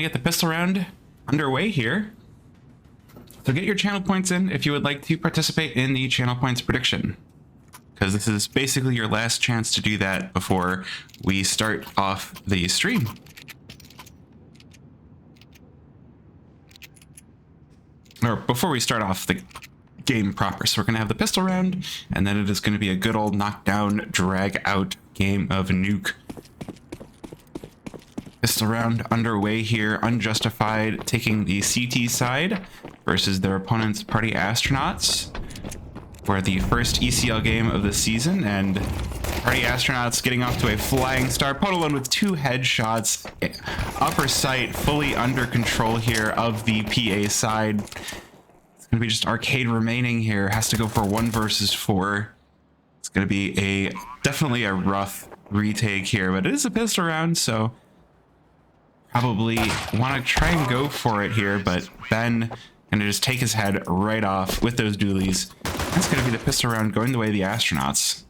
get the pistol round underway here. So get your channel points in if you would like to participate in the channel points prediction, because this is basically your last chance to do that before we start off the stream. Or before we start off the game proper. So we're going to have the pistol round, and then it is going to be a good old knockdown, drag out game of Nuke. Pistol round underway here. Unjustified taking the CT side versus their opponent's Party Astronauts for the first ECL game of the season, and Party Astronauts getting off to a flying start. Podolone with 2 headshots. Upper sight fully under control here of the PA side. It's going to be just Arcade remaining here. Has to go for 1 versus 4. It's going to be definitely a rough retake here, but it is a pistol round, so probably want to try and go for it here, but Ben going to just take his head right off with those dualies. That's going to be the pistol round going the way of the Astronauts.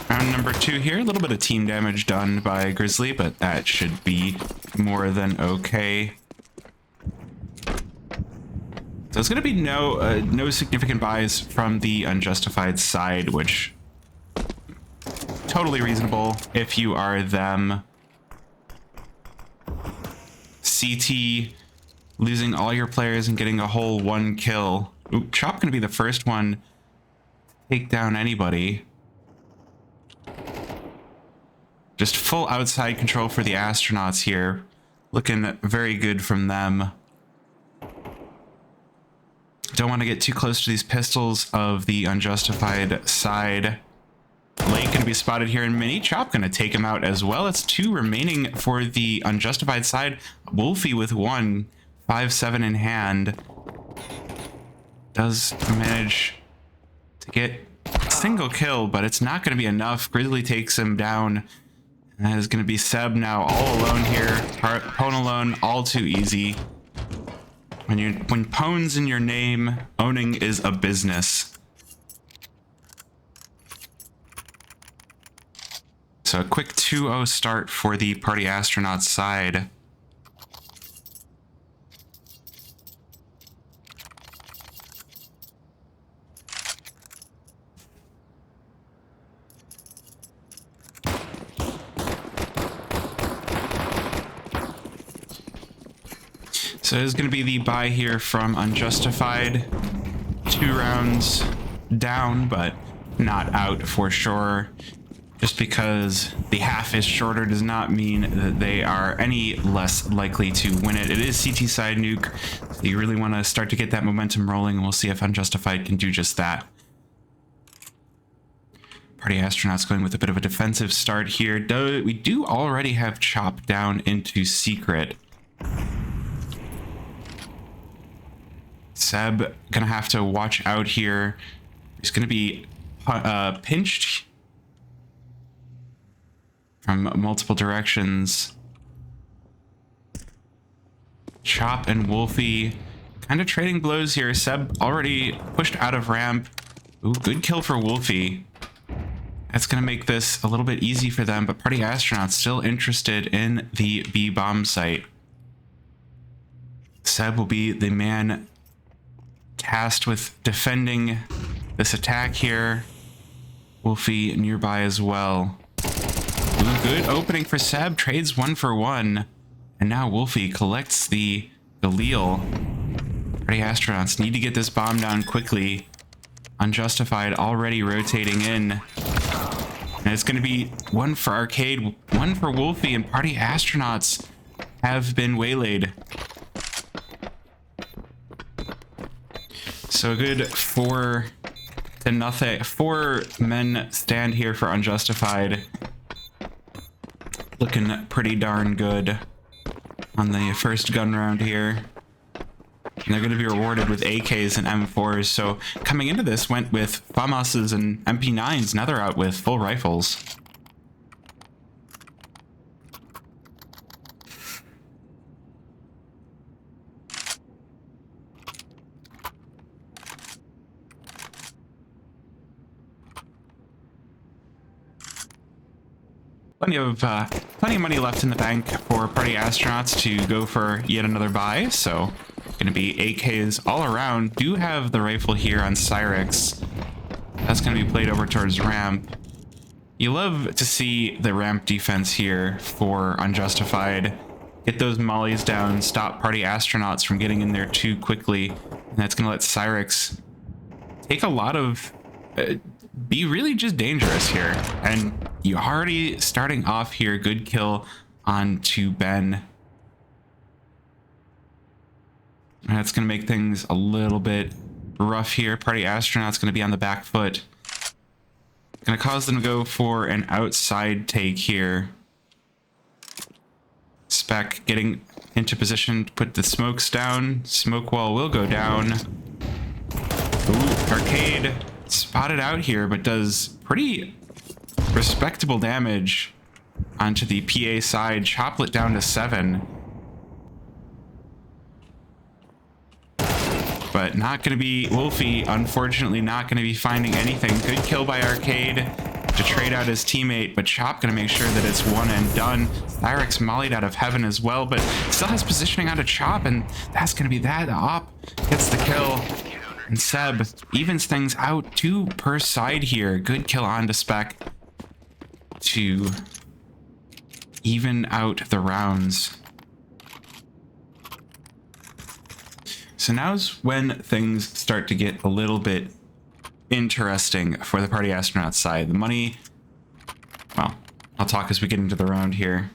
Round number 2 here. A little bit of team damage done by Grizzly, but that should be more than okay. So it's going to be no significant buys from the Unjustified side, which totally reasonable if you are them. CT losing all your players and getting a whole 1 kill. Ooh, Chop going to be the first one to take down anybody. Just full outside control for the Astronauts here. Looking very good from them. Don't want to get too close to these pistols of the Unjustified side. Lake going to be spotted here in mini. Chop going to take him out as well. It's 2 remaining for the Unjustified side. Wolfie with 1, 5-7 in hand. Does manage to get a single kill, but it's not going to be enough. Grizzly takes him down. That is going to be Seb now all alone here. Pwn alone, all too easy. When Pwn's in your name, owning is a business. So a quick 2-0 start for the Party Astronauts side. So it's going to be the buy here from Unjustified. 2 rounds down, but not out for sure. Just because the half is shorter does not mean that they are any less likely to win it. It is CT side Nuke, so you really want to start to get that momentum rolling, and we'll see if Unjustified can do just that. Party Astronauts going with a bit of a defensive start here. We do already have Chop down into Secret. Seb gonna have to watch out here. He's gonna be pinched from multiple directions. Chop and Wolfie kind of trading blows here. Seb already pushed out of ramp. Ooh, good kill for Wolfie. That's gonna make this a little bit easy for them, but Party Astronauts still interested in the B bomb site. Seb will be the man tasked with defending this attack here. Wolfie nearby as well. Ooh, good opening for Seb. Trades 1 for 1. And now Wolfie collects the Galil. Party Astronauts need to get this bomb down quickly. Unjustified already rotating in. And it's going to be 1 for Arcade, 1 for Wolfie, and Party Astronauts have been waylaid. So a good 4-0. 4 men stand here for Unjustified. Looking pretty darn good on the first gun round here. And they're going to be rewarded with AKs and M4s. So coming into this, went with FAMASs and MP9s. Now they're out with full rifles. plenty of money left in the bank for Party Astronauts to go for yet another buy. So going to be AKs all around. Do have the rifle here on Cyrix. That's going to be played over towards ramp. You love to see the ramp defense here for Unjustified. Get those mollies down, stop Party Astronauts from getting in there too quickly. And that's going to let Cyrix take a lot of... be really just dangerous here. And you're already starting off here. Good kill onto Ben. And that's going to make things a little bit rough here. Party Astronaut's going to be on the back foot. Going to cause them to go for an outside take here. Spec getting into position to put the smokes down. Smoke wall will go down. Ooh, Arcade spotted out here, but does pretty respectable damage onto the PA side. Choplet down to 7. But not going to be... Wolfie, unfortunately, not going to be finding anything. Good kill by Arcade to trade out his teammate, but Chop going to make sure that it's one and done. Cyrix mollied out of heaven as well, but still has positioning onto Chop, and that's going to be that. Op gets the kill. And Seb evens things out, 2 per side here. Good kill onto Spec to even out the rounds. So now's when things start to get a little bit interesting for the Party Astronauts side. The money, well, I'll talk as we get into the round here.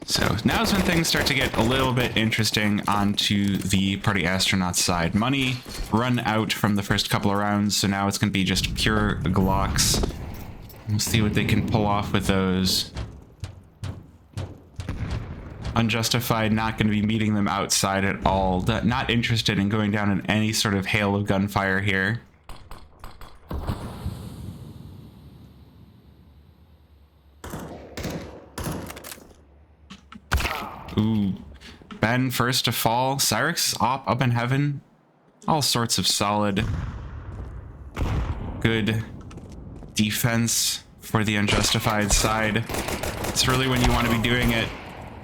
So now's when things start to get a little bit interesting onto the Party Astronauts side. Money run out from the first couple of rounds, so now it's going to be just pure Glocks. We'll see what they can pull off with those. Unjustified not going to be meeting them outside at all. Not interested in going down in any sort of hail of gunfire here. Ooh. Ben first to fall. Cyrix up in heaven. All sorts of solid, good defense for the Unjustified side. It's really when you want to be doing it.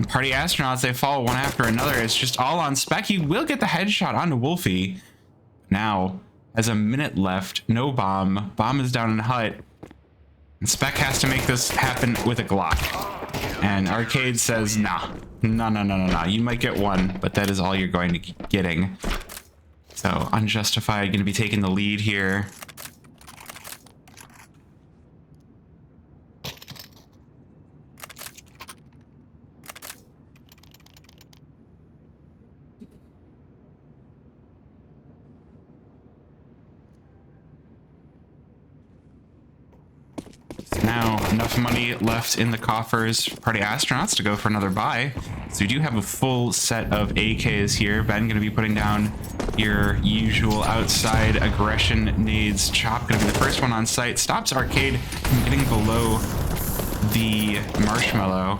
Party Astronauts, they fall one after another. It's just all on Spec. He will get the headshot onto Wolfie. Now, has a minute left. No bomb. Bomb is down in hut. And Spec has to make this happen with a Glock. And Arcade says, nah. No. You might get one, but that is all you're going to be getting. So, Unjustified going to be taking the lead here. Now, enough money left in the coffers for Party Astronauts to go for another buy. So we do have a full set of AKs here. Ben going to be putting down your usual outside aggression nades. Chop going to be the first one on site. Stops Arcade from getting below the marshmallow.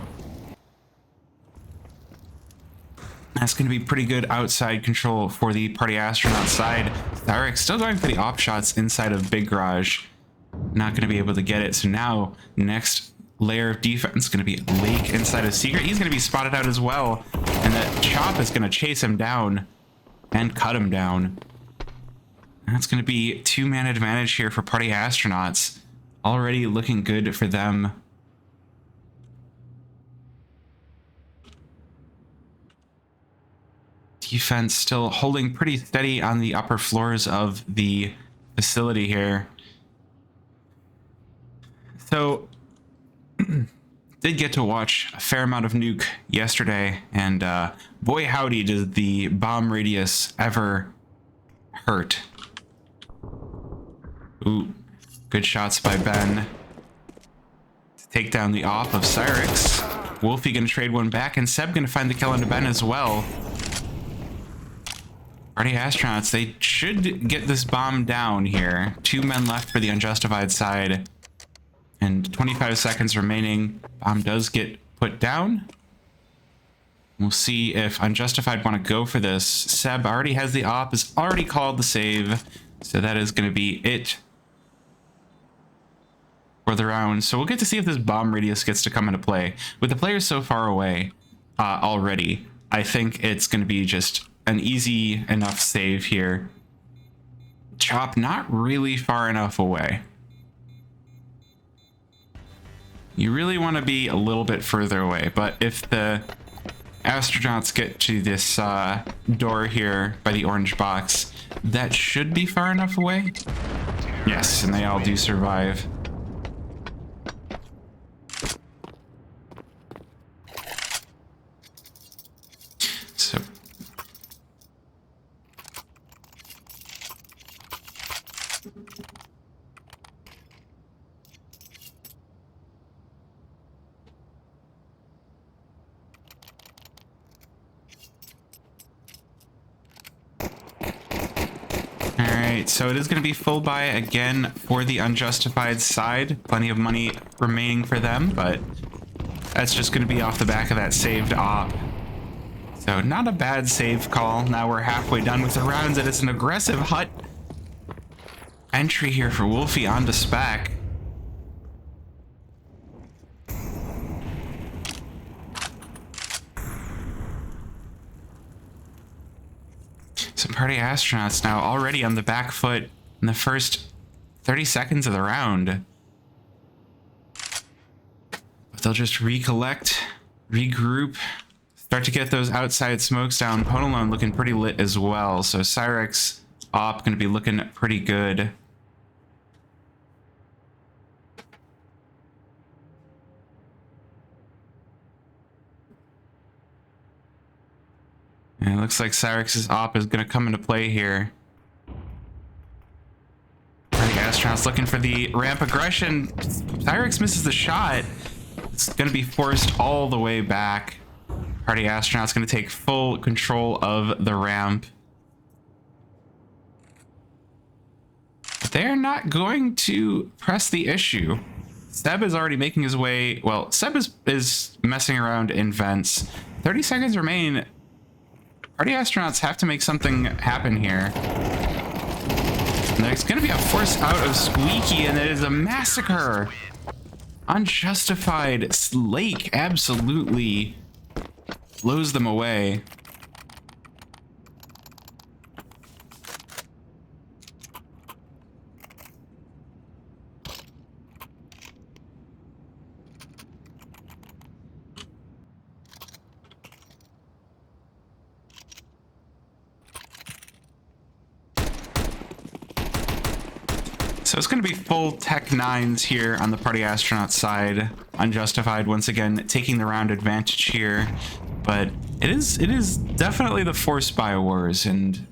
That's going to be pretty good outside control for the Party Astronaut side. Cyrix still going for the op shots inside of Big Garage. Not going to be able to get it. So now, next layer of defense is going to be Lake inside of Secret. He's going to be spotted out as well. And that Chop is going to chase him down and cut him down. That's going to be 2-man advantage here for Party Astronauts. Already looking good for them. Defense still holding pretty steady on the upper floors of the facility here. So, did get to watch a fair amount of Nuke yesterday, and boy howdy does the bomb radius ever hurt. Ooh, good shots by Ben to take down the off of Cyrix. Wolfie gonna trade one back, and Seb gonna find the kill onto Ben as well. Party Astronauts, they should get this bomb down here. 2 men left for the Unjustified side. And 25 seconds remaining. Bomb does get put down. We'll see if Unjustified want to go for this. Seb already has the op, has already called the save. So that is going to be it. for the round. So we'll get to see if this bomb radius gets to come into play. With the players so far away already, I think it's going to be just an easy enough save here. Chop not really far enough away. You really want to be a little bit further away, but if the astronauts get to this door here by the orange box, that should be far enough away. Yes, and they all do survive. So so it is going to be full buy again for the Unjustified side. Plenty of money remaining for them, but that's just going to be off the back of that saved op. So not a bad save call. Now we're halfway done with the rounds, and it's an aggressive hut entry here for Wolfie onto Spec. Some party astronauts now already on the back foot in the first 30 seconds of the round. But they'll just recollect, regroup, start to get those outside smokes down. Ponalone looking pretty lit as well. So Cyrex op going to be looking pretty good. And it looks like Cyrex's op is going to come into play here. The astronauts looking for the ramp aggression. Cyrex misses the shot. It's going to be forced all the way back. Party astronauts going to take full control of the ramp. But they're not going to press the issue. Seb is already making his way. Well, Seb is messing around in vents. 30 seconds remain. Party astronauts have to make something happen here. And there's going to be a force out of Squeaky, and it is a massacre. Unjustified. Slake absolutely blows them away. So it's going to be full Tech 9s here on the Party Astronaut side. Unjustified once again taking the round advantage here, but it is definitely the Force Spy Wars, and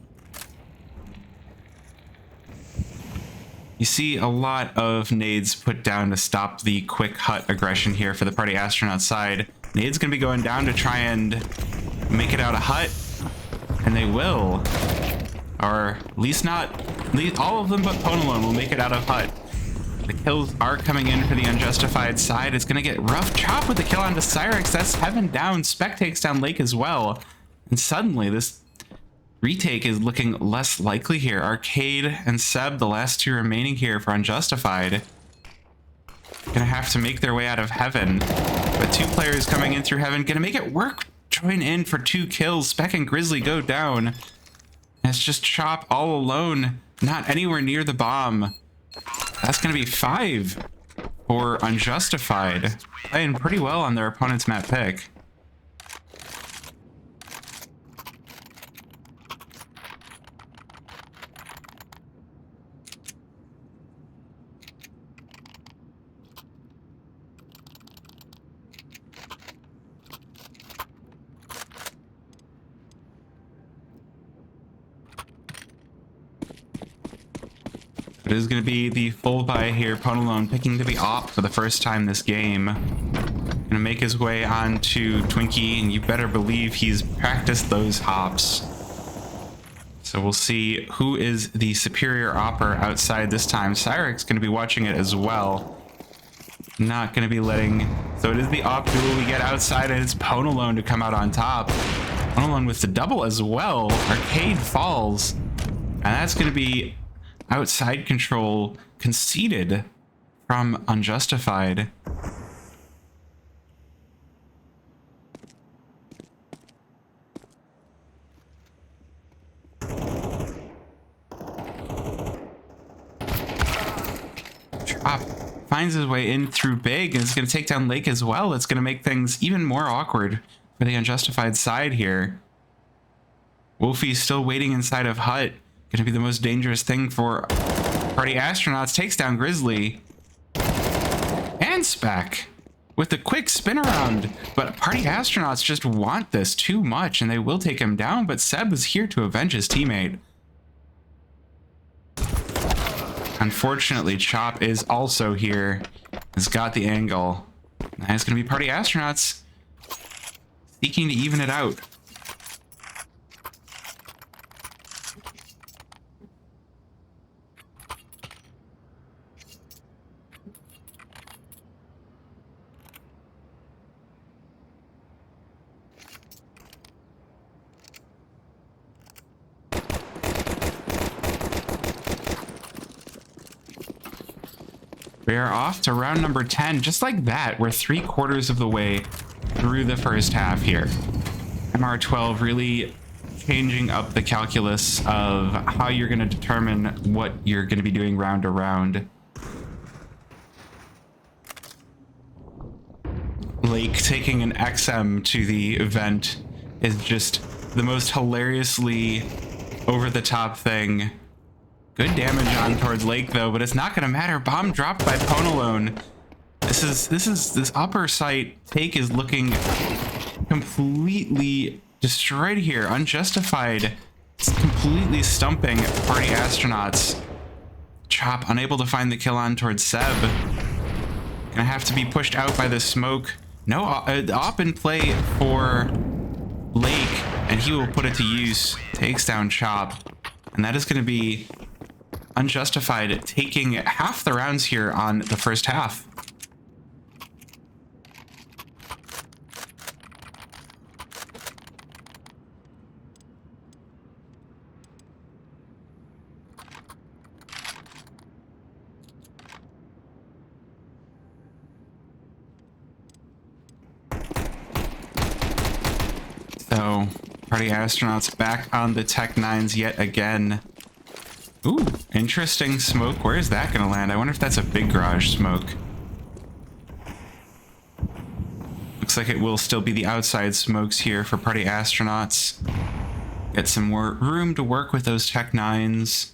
you see a lot of nades put down to stop the quick hut aggression here for the Party Astronaut side. Nades going to be going down to try and make it out a hut, and they will. Or at least not, all of them but Ponalone will make it out of hut. The kills are coming in for the Unjustified side. It's going to get rough. Chop with the kill onto Cyrex. That's Heaven down. Spec takes down Lake as well. And suddenly this retake is looking less likely here. Arcade and Seb, the last two remaining here for Unjustified, gonna have to make their way out of Heaven. But two players coming in through Heaven, gonna make it work. Join in for 2 kills. Spec and Grizzly go down. And it's just Chop all alone, not anywhere near the bomb. That's going to be 5 for Unjustified. Playing pretty well on their opponent's map pick. It is going to be the full buy here. Ponalone picking to be op for the first time this game. Going to make his way on to Twinkie, and you better believe he's practiced those hops. So we'll see who is the superior opper outside this time. Cyrex going to be watching it as well. Not going to be letting... So it is the op duel we get outside, and it's Ponalone to come out on top. Ponalone with the double as well. Arcade falls. And that's going to be... outside control conceded from Unjustified. Chop finds his way in through Big and is going to take down Lake as well. It's going to make things even more awkward for the Unjustified side here. Wolfie's still waiting inside of Hut. Going to be the most dangerous thing for Party Astronauts. Takes down Grizzly. And Spec with the quick spin around. But Party Astronauts just want this too much and they will take him down. But Seb is here to avenge his teammate. Unfortunately, Chop is also here. Has got the angle. And it's going to be Party Astronauts seeking to even it out. We are off to round number 10. Just like that, we're 3/4 of the way through the first half here. MR12 really changing up the calculus of how you're going to determine what you're going to be doing round to round. Lake taking an XM to the event is just the most hilariously over-the-top thing. Good damage on towards Lake though, but it's not going to matter. Bomb dropped by Ponalone. This upper site take is looking completely destroyed here. Unjustified. It's completely stumping Party Astronauts. Chop unable to find the kill on towards Seb. Gonna have to be pushed out by the smoke. No op in play for Lake, and he will put it to use. Takes down Chop, and that is going to be Unjustified taking half the rounds here on the first half. So, Party Astronauts back on the Tech 9s yet again. Ooh, interesting smoke. Where is that going to land? I wonder if that's a big garage smoke. Looks like it will still be the outside smokes here for Party Astronauts. Get some more room to work with those Tech 9s.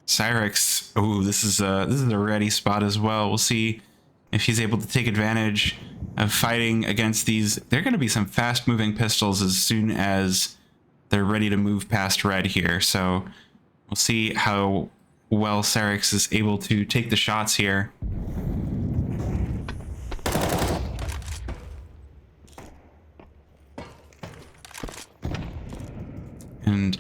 Cyrix. Ooh, this is a ready spot as well. We'll see if he's able to take advantage of fighting against these. They're going to be some fast-moving pistols as soon as they're ready to move past red here, so we'll see how well Cyrix is able to take the shots here. And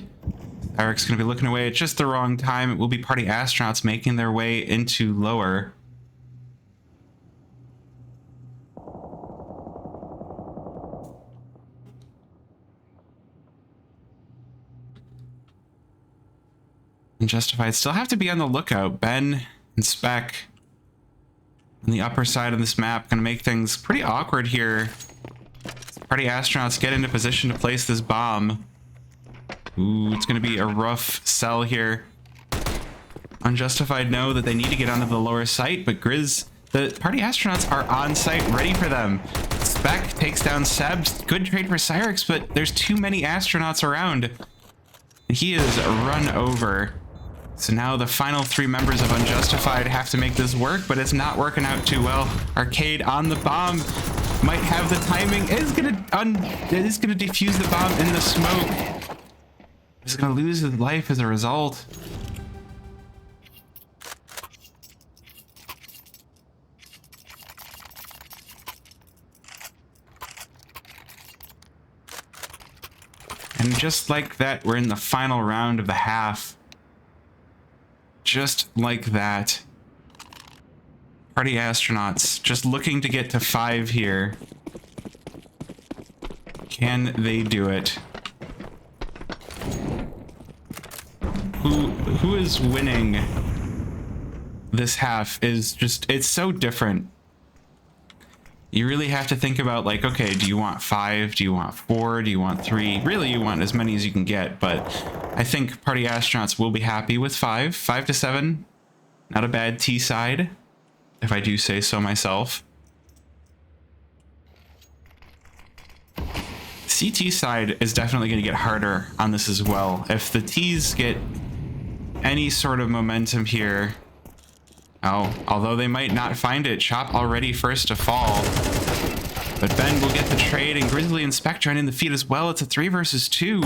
Cyrix going to be looking away at just the wrong time. It will be Party Astronauts making their way into lower. Unjustified still have to be on the lookout. Ben and Spec on the upper side of this map going to make things pretty awkward here. Party Astronauts get into position to place this bomb. Ooh, it's going to be a rough sell here. Unjustified know that they need to get onto the lower site, but the Party Astronauts are on site ready for them. Spec takes down Seb. Good trade for Cyrix, but there's too many astronauts around. He is run over. So now the final 3 members of Unjustified have to make this work, but it's not working out too well. Arcade on the bomb might have the timing. It is gonna defuse the bomb in the smoke. He's gonna lose his life as a result. And just like that, we're in the final round of the half. Just like that. Party Astronauts just looking to get to 5 here. Can they do it? Who is winning this half is just, it's so different. You really have to think about, like, okay, do you want 5? Do you want 4? Do you want 3? Really, you want as many as you can get, but I think Party Astronauts will be happy with 5. 5 to 7, not a bad T side, if I do say so myself. CT side is definitely going to get harder on this as well. If the T's get any sort of momentum here, although they might not find it, Chop already first to fall. But Ben will get the trade, and Grizzly and Spectron in the feed as well. It's a 3 versus 2.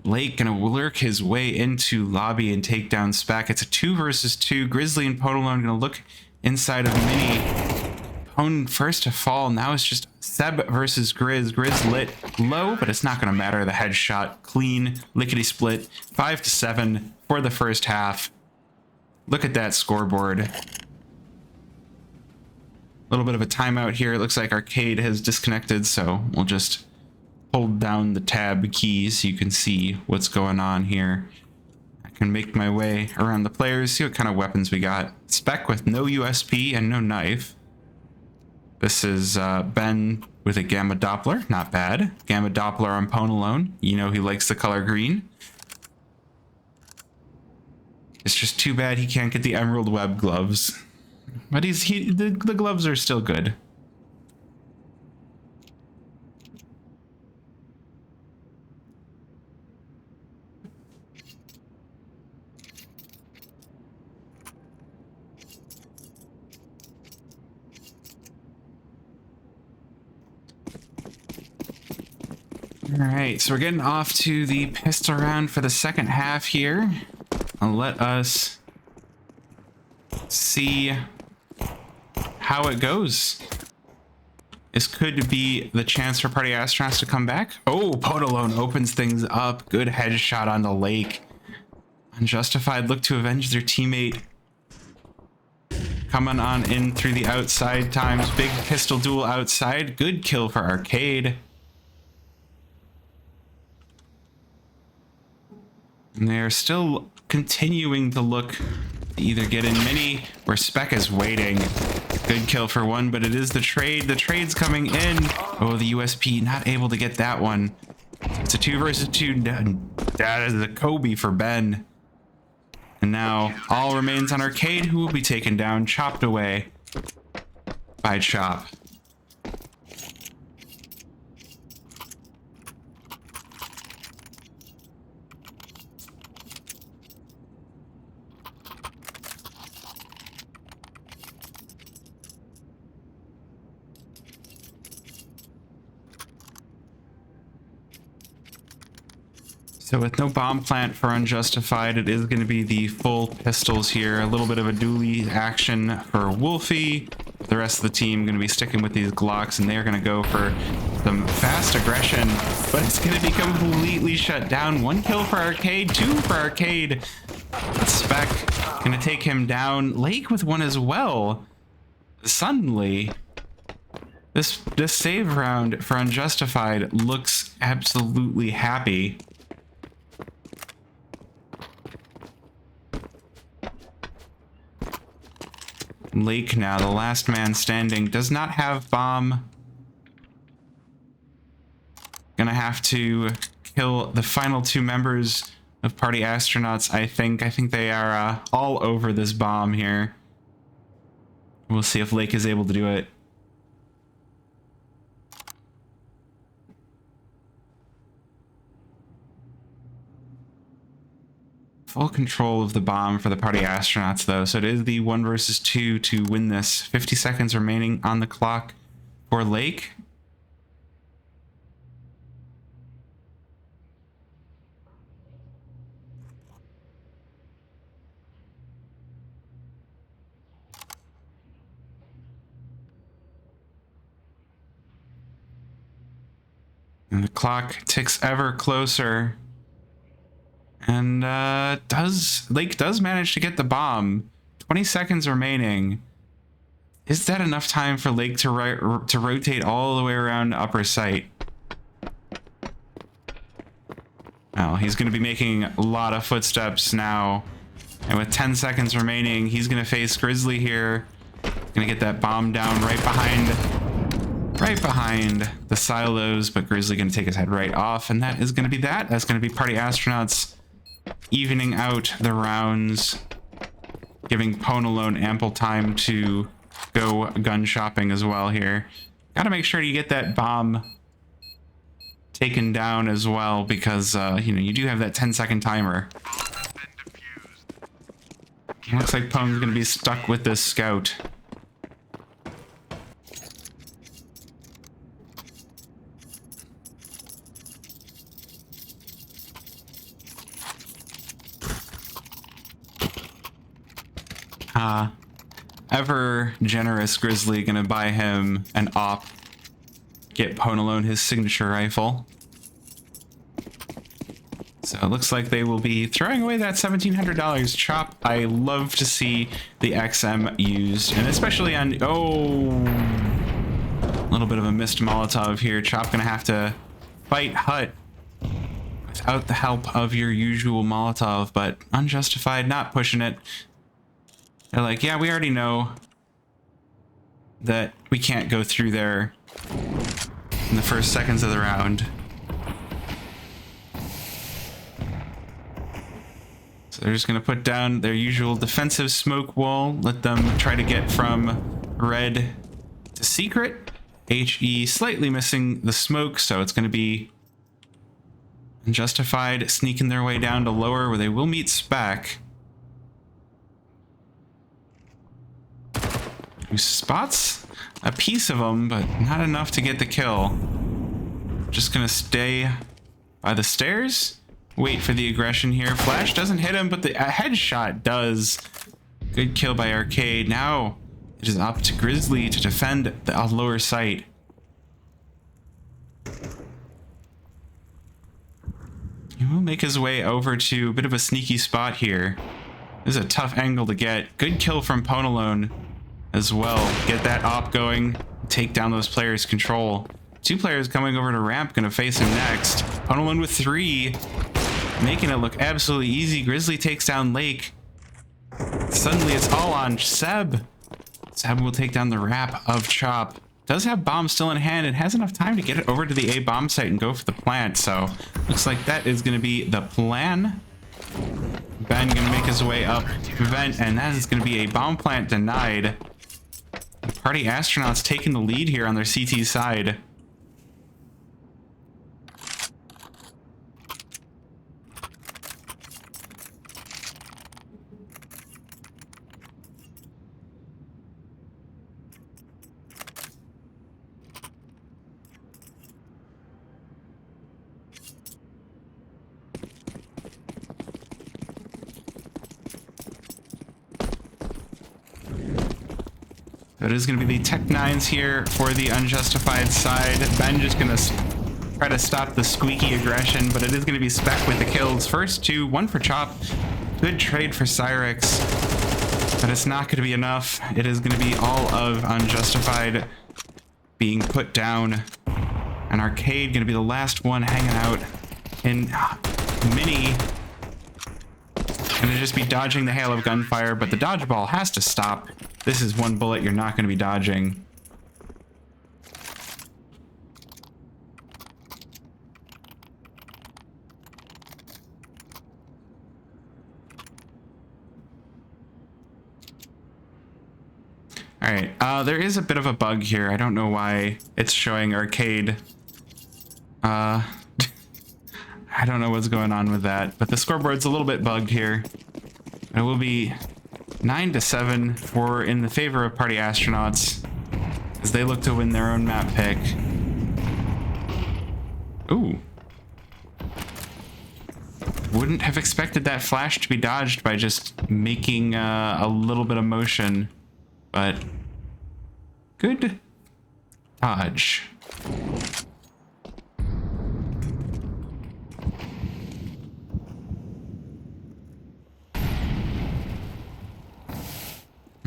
Lake gonna lurk his way into lobby and take down Spec. It's a 2 versus 2. Grizzly and Podalone gonna look inside of Mini. Pone first to fall. Now it's just Seb versus Grizz. Grizz lit low, but it's not gonna matter. The headshot clean, lickety split. 5 to 7 for the first half. Look at that scoreboard. A little bit of a timeout here. It looks like Arcade has disconnected, so we'll just hold down the tab key so you can see what's going on here. I can make my way around the players, see what kind of weapons we got. Spec with no USP and no knife. This is Ben with a Gamma Doppler. Not bad. Gamma Doppler on Pone alone. You know he likes the color green. It's just too bad he can't get the Emerald Web gloves. But the gloves are still good. All right, so we're getting off to the pistol round for the second half here. Let us see how it goes. This could be the chance for Party Astronauts to come back. Oh, Podalone opens things up. Good headshot on the Lake. Unjustified look to avenge their teammate. Coming on in through the outside times. Big pistol duel outside. Good kill for Arcade. And they're still continuing to look to either get in Mini or Spec is waiting. Good kill for one, but it is the trade. The trade's coming in. Oh, the USP not able to get that one. It's a 2 versus 2. That is a Kobe for Ben. And now all remains on Arcade, who will be taken down, chopped away by Chop. So with no bomb plant for Unjustified, it is going to be the full pistols here. A little bit of a dually action for Wolfie. The rest of the team going to be sticking with these Glocks, and they're going to go for some fast aggression, but it's going to be completely shut down. 1 kill for Arcade, 2 for Arcade. Spec going to take him down. Lake with 1 as well. Suddenly, this save round for Unjustified looks absolutely happy. Lake now, the last man standing, does not have bomb. Gonna have to kill the final 2 members of Party Astronauts, I think. I think they are all over this bomb here. We'll see if Lake is able to do it. Full control of the bomb for the Party Astronauts, though, so it is the 1 versus 2 to win this. 50 seconds remaining on the clock for Lake. And the clock ticks ever closer. And Lake does manage to get the bomb. 20 seconds remaining. Is that enough time for Lake to rotate all the way around upper site? Well, he's going to be making a lot of footsteps now. And with 10 seconds remaining, he's going to face Grizzly here. Going to get that bomb down right behind the silos, but Grizzly going to take his head right off, and that is going to be that. That's going to be Party Astronauts evening out the rounds, giving Ponalone ample time to go gun shopping as well here. Got to make sure you get that bomb taken down as well, because you know, you do have that 10-second timer. Looks like Pone's gonna be stuck with this scout. Ever generous Grizzly gonna buy him an op. Get Ponalone his signature rifle. So it looks like they will be throwing away that $1,700 chop. I love to see the XM used, and especially on, oh, a little bit of a missed Molotov here. Chop gonna have to fight Hut without the help of your usual Molotov, but Unjustified not pushing it. They're like, yeah, we already know that we can't go through there in the first seconds of the round. So they're just going to put down their usual defensive smoke wall, let them try to get from red to secret. HE slightly missing the smoke, so it's going to be Unjustified sneaking their way down to lower, where they will meet Spec. Who spots a piece of them, but not enough to get the kill. Just gonna stay by the stairs, wait for the aggression here. Flash doesn't hit him, but the headshot does. Good kill by Arcade. Now it is up to Grizzly to defend the lower site. He will make his way over to a bit of a sneaky spot here. This is a tough angle to get. Good kill from Ponalone as well. Get that op going, take down those players' control. Two players coming over to ramp, gonna face him next. Ponalone with 3, making it look absolutely easy. Grizzly takes down Lake. Suddenly it's all on Seb. Seb will take down the wrap of Chop. Does have bomb still in hand and has enough time to get it over to the A bomb site and go for the plant. So looks like that is gonna be the plan. Ben gonna make his way up vent, and that is gonna be a bomb plant denied. Party Astronauts taking the lead here on their CT side. It is going to be the Tech 9s here for the Unjustified side. Ben just going to try to stop the squeaky aggression, but it is going to be Spec with the kills. First 2, 1 for Chop. Good trade for Cyrix, but it's not going to be enough. It is going to be all of Unjustified being put down. And Arcade going to be the last one hanging out in Mini. Going to just be dodging the hail of gunfire, but the dodgeball has to stop. This is one bullet you're not going to be dodging. All right, there is a bit of a bug here. I don't know why it's showing Arcade. I don't know what's going on with that, but the scoreboard's a little bit bugged here. It will be 9-7 for in the favor of Party Astronauts as they look to win their own map pick. Ooh. Wouldn't have expected that flash to be dodged by just making a little bit of motion, but good dodge.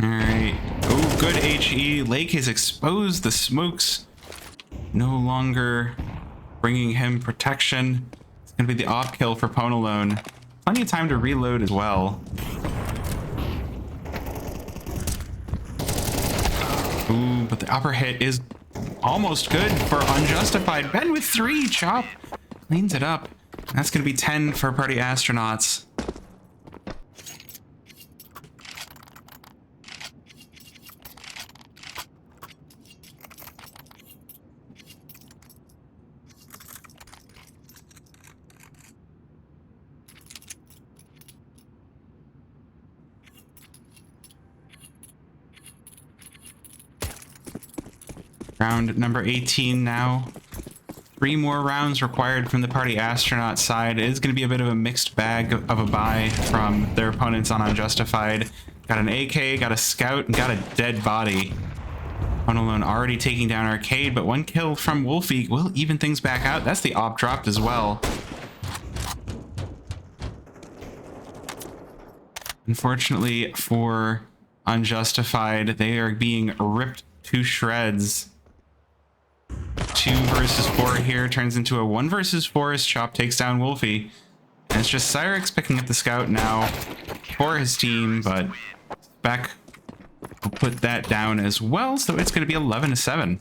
Alright. Oh, good HE. Lake has exposed the smokes. No longer bringing him protection. It's going to be the off kill for Ponalone. Plenty of time to reload as well. Ooh, but the upper hit is almost good for Unjustified. Ben with 3. Chop cleans it up. That's going to be 10 for Party Astronauts. Round number 18 now. 3 more rounds required from the Party Astronaut side. It is going to be a bit of a mixed bag of a buy from their opponents on Unjustified. Got an AK, got a scout, and got a dead body. Alone already taking down Arcade, but 1 kill from Wolfie will even things back out. That's the op dropped as well. Unfortunately for Unjustified, they are being ripped to shreds. 2 versus 4 here turns into a 1 versus 4 as Chop takes down Wolfie. And it's just Cyrix picking up the scout now for his team, but Beck will put that down as well, so it's going to be 11-7.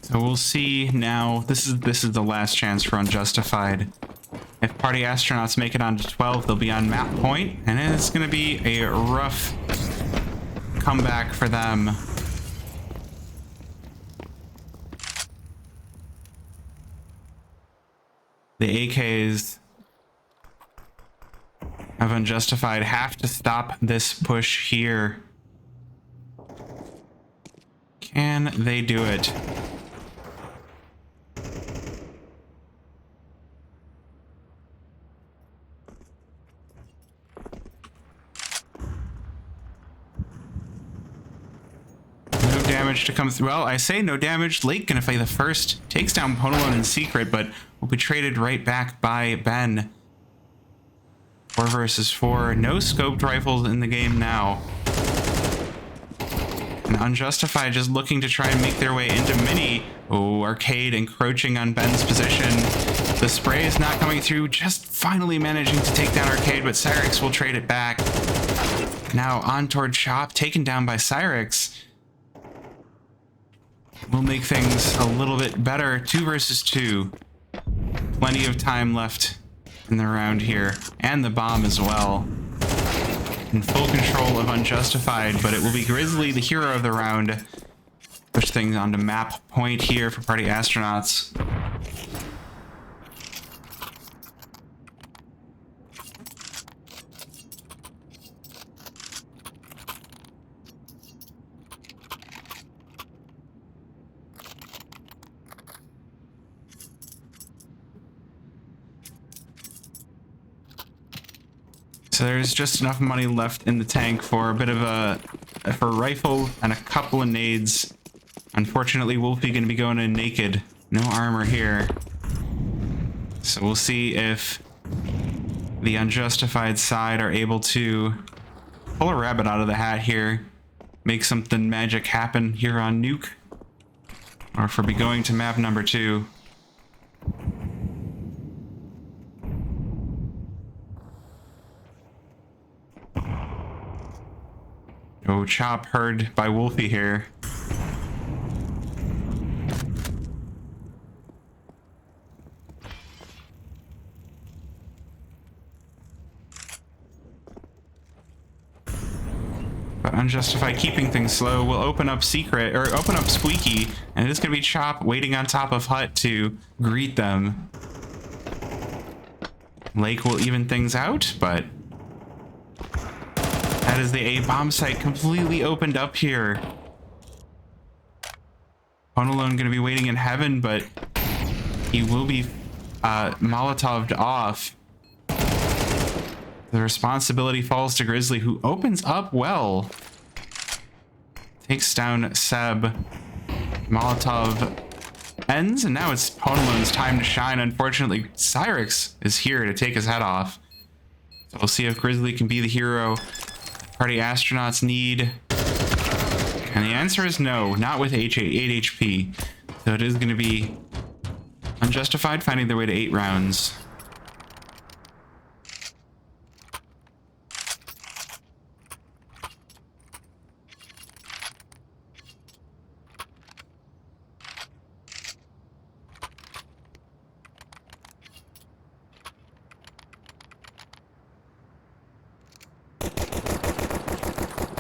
So we'll see now. This is the last chance for Unjustified. If Party Astronauts make it on to 12, they'll be on map point, and it's going to be a rough comeback for them. The AKs of Unjustified have to stop this push here. Can they do it? To come through. Well, I say no damage. Lake gonna fight the first. Takes down Ponalone in secret, but will be traded right back by Ben. 4 versus 4. No scoped rifles in the game now. And Unjustified just looking to try and make their way into Mini. Oh, Arcade encroaching on Ben's position. The spray is not coming through. Just finally managing to take down Arcade, but Cyrix will trade it back. Now on toward Chop, taken down by Cyrix. We'll make things a little bit better. 2 versus 2. Plenty of time left in the round here. And the bomb as well. In full control of Unjustified, but it will be Grizzly, the hero of the round. Push things onto map point here for Party Astronauts. So there's just enough money left in the tank for a bit of a rifle and a couple of nades. Unfortunately, Wolfie gonna be going in naked. No armor here. So we'll see if the Unjustified side are able to pull a rabbit out of the hat here. Make something magic happen here on Nuke. Or if we'll be going to map number 2. Oh, Chop heard by Wolfie here. But Unjustified keeping things slow will open up Secret, or open up Squeaky, and it's gonna be Chop waiting on top of Hut to greet them. Lake will even things out, but that is the A bomb site completely opened up here. Ponalone gonna be waiting in heaven, but he will be Molotov'd off. The responsibility falls to Grizzly, who opens up well. Takes down Seb. Molotov ends, and now it's Ponalone's time to shine. Unfortunately, Cyrix is here to take his head off. We'll see if Grizzly can be the hero Party Astronauts need. And the answer is no, not with 8 HP. So it is going to be Unjustified finding their way to 8 rounds.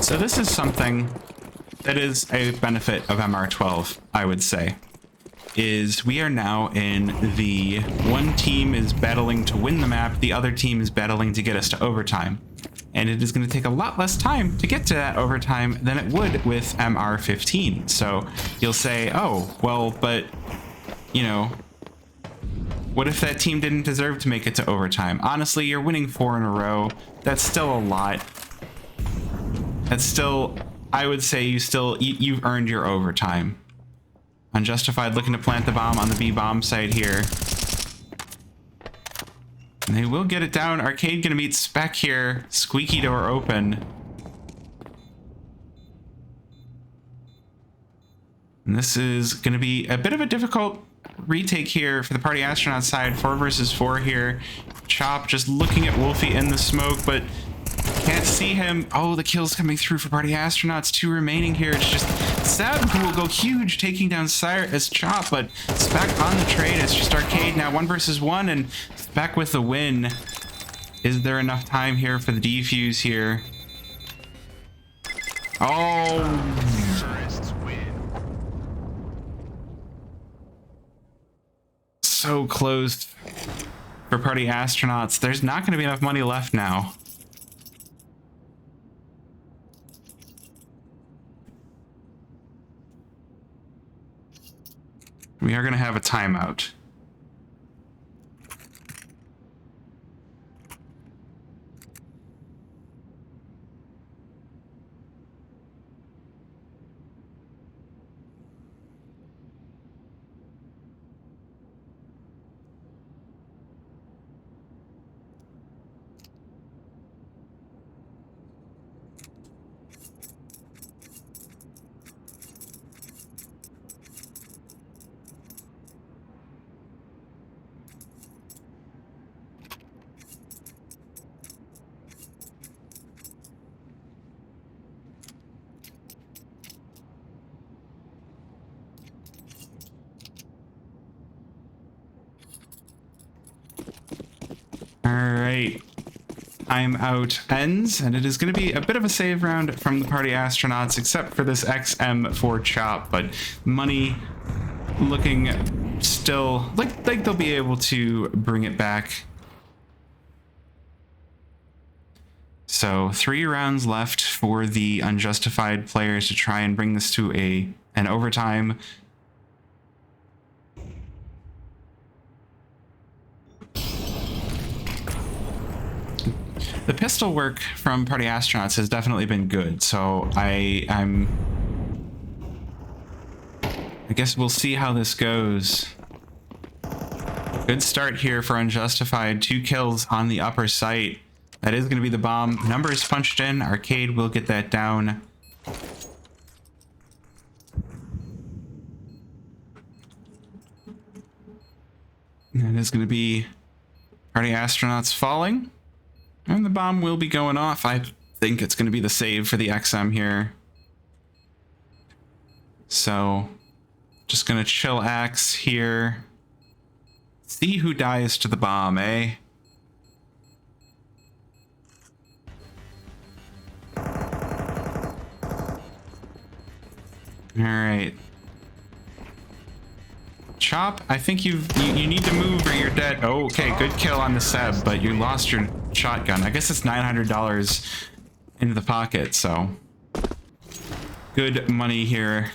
So this is something that is a benefit of MR12, I would say, is we are now in the one team is battling to win the map, the other team is battling to get us to overtime. And it is going to take a lot less time to get to that overtime than it would with MR15. So you'll say, oh, well, but, you know, what if that team didn't deserve to make it to overtime? Honestly, you're winning 4 in a row. That's still a lot. That's still, I would say you've earned your overtime. Unjustified looking to plant the bomb on the B bomb site here. And they will get it down. Arcade gonna meet Spec here. Squeaky door open. And this is gonna be a bit of a difficult retake here for the Party Astronaut side. 4 versus 4 here. Chop just looking at Wolfie in the smoke, but can't see him. Oh, the kill's coming through for Party Astronauts. 2 remaining here. It's just Seb who will go huge, taking down Sire as Chop, but Spec on the trade. It's just Arcade now 1 versus 1, and Spec with the win. Is there enough time here for the defuse here? Oh. So close for Party Astronauts. There's not going to be enough money left now. We are going to have a timeout. Alright, timeout ends, and it is going to be a bit of a save round from the Party Astronauts, except for this XM for Chop, but money looking still like they'll be able to bring it back. So 3 rounds left for the Unjustified players to try and bring this to an overtime. The pistol work from Party Astronauts has definitely been good, so I guess we'll see how this goes. Good start here for Unjustified. 2 kills on the upper site. That is going to be the bomb. Number is punched in. Arcade will get that down. That is going to be Party Astronauts falling. And the bomb will be going off. I think it's going to be the save for the XM here. So, just going to chill axe here. See who dies to the bomb, eh? Alright. Chop, I think you need to move or you're dead. Oh, okay, good kill on the Seb, but you lost your shotgun. I guess it's $900 into the pocket, so good money here.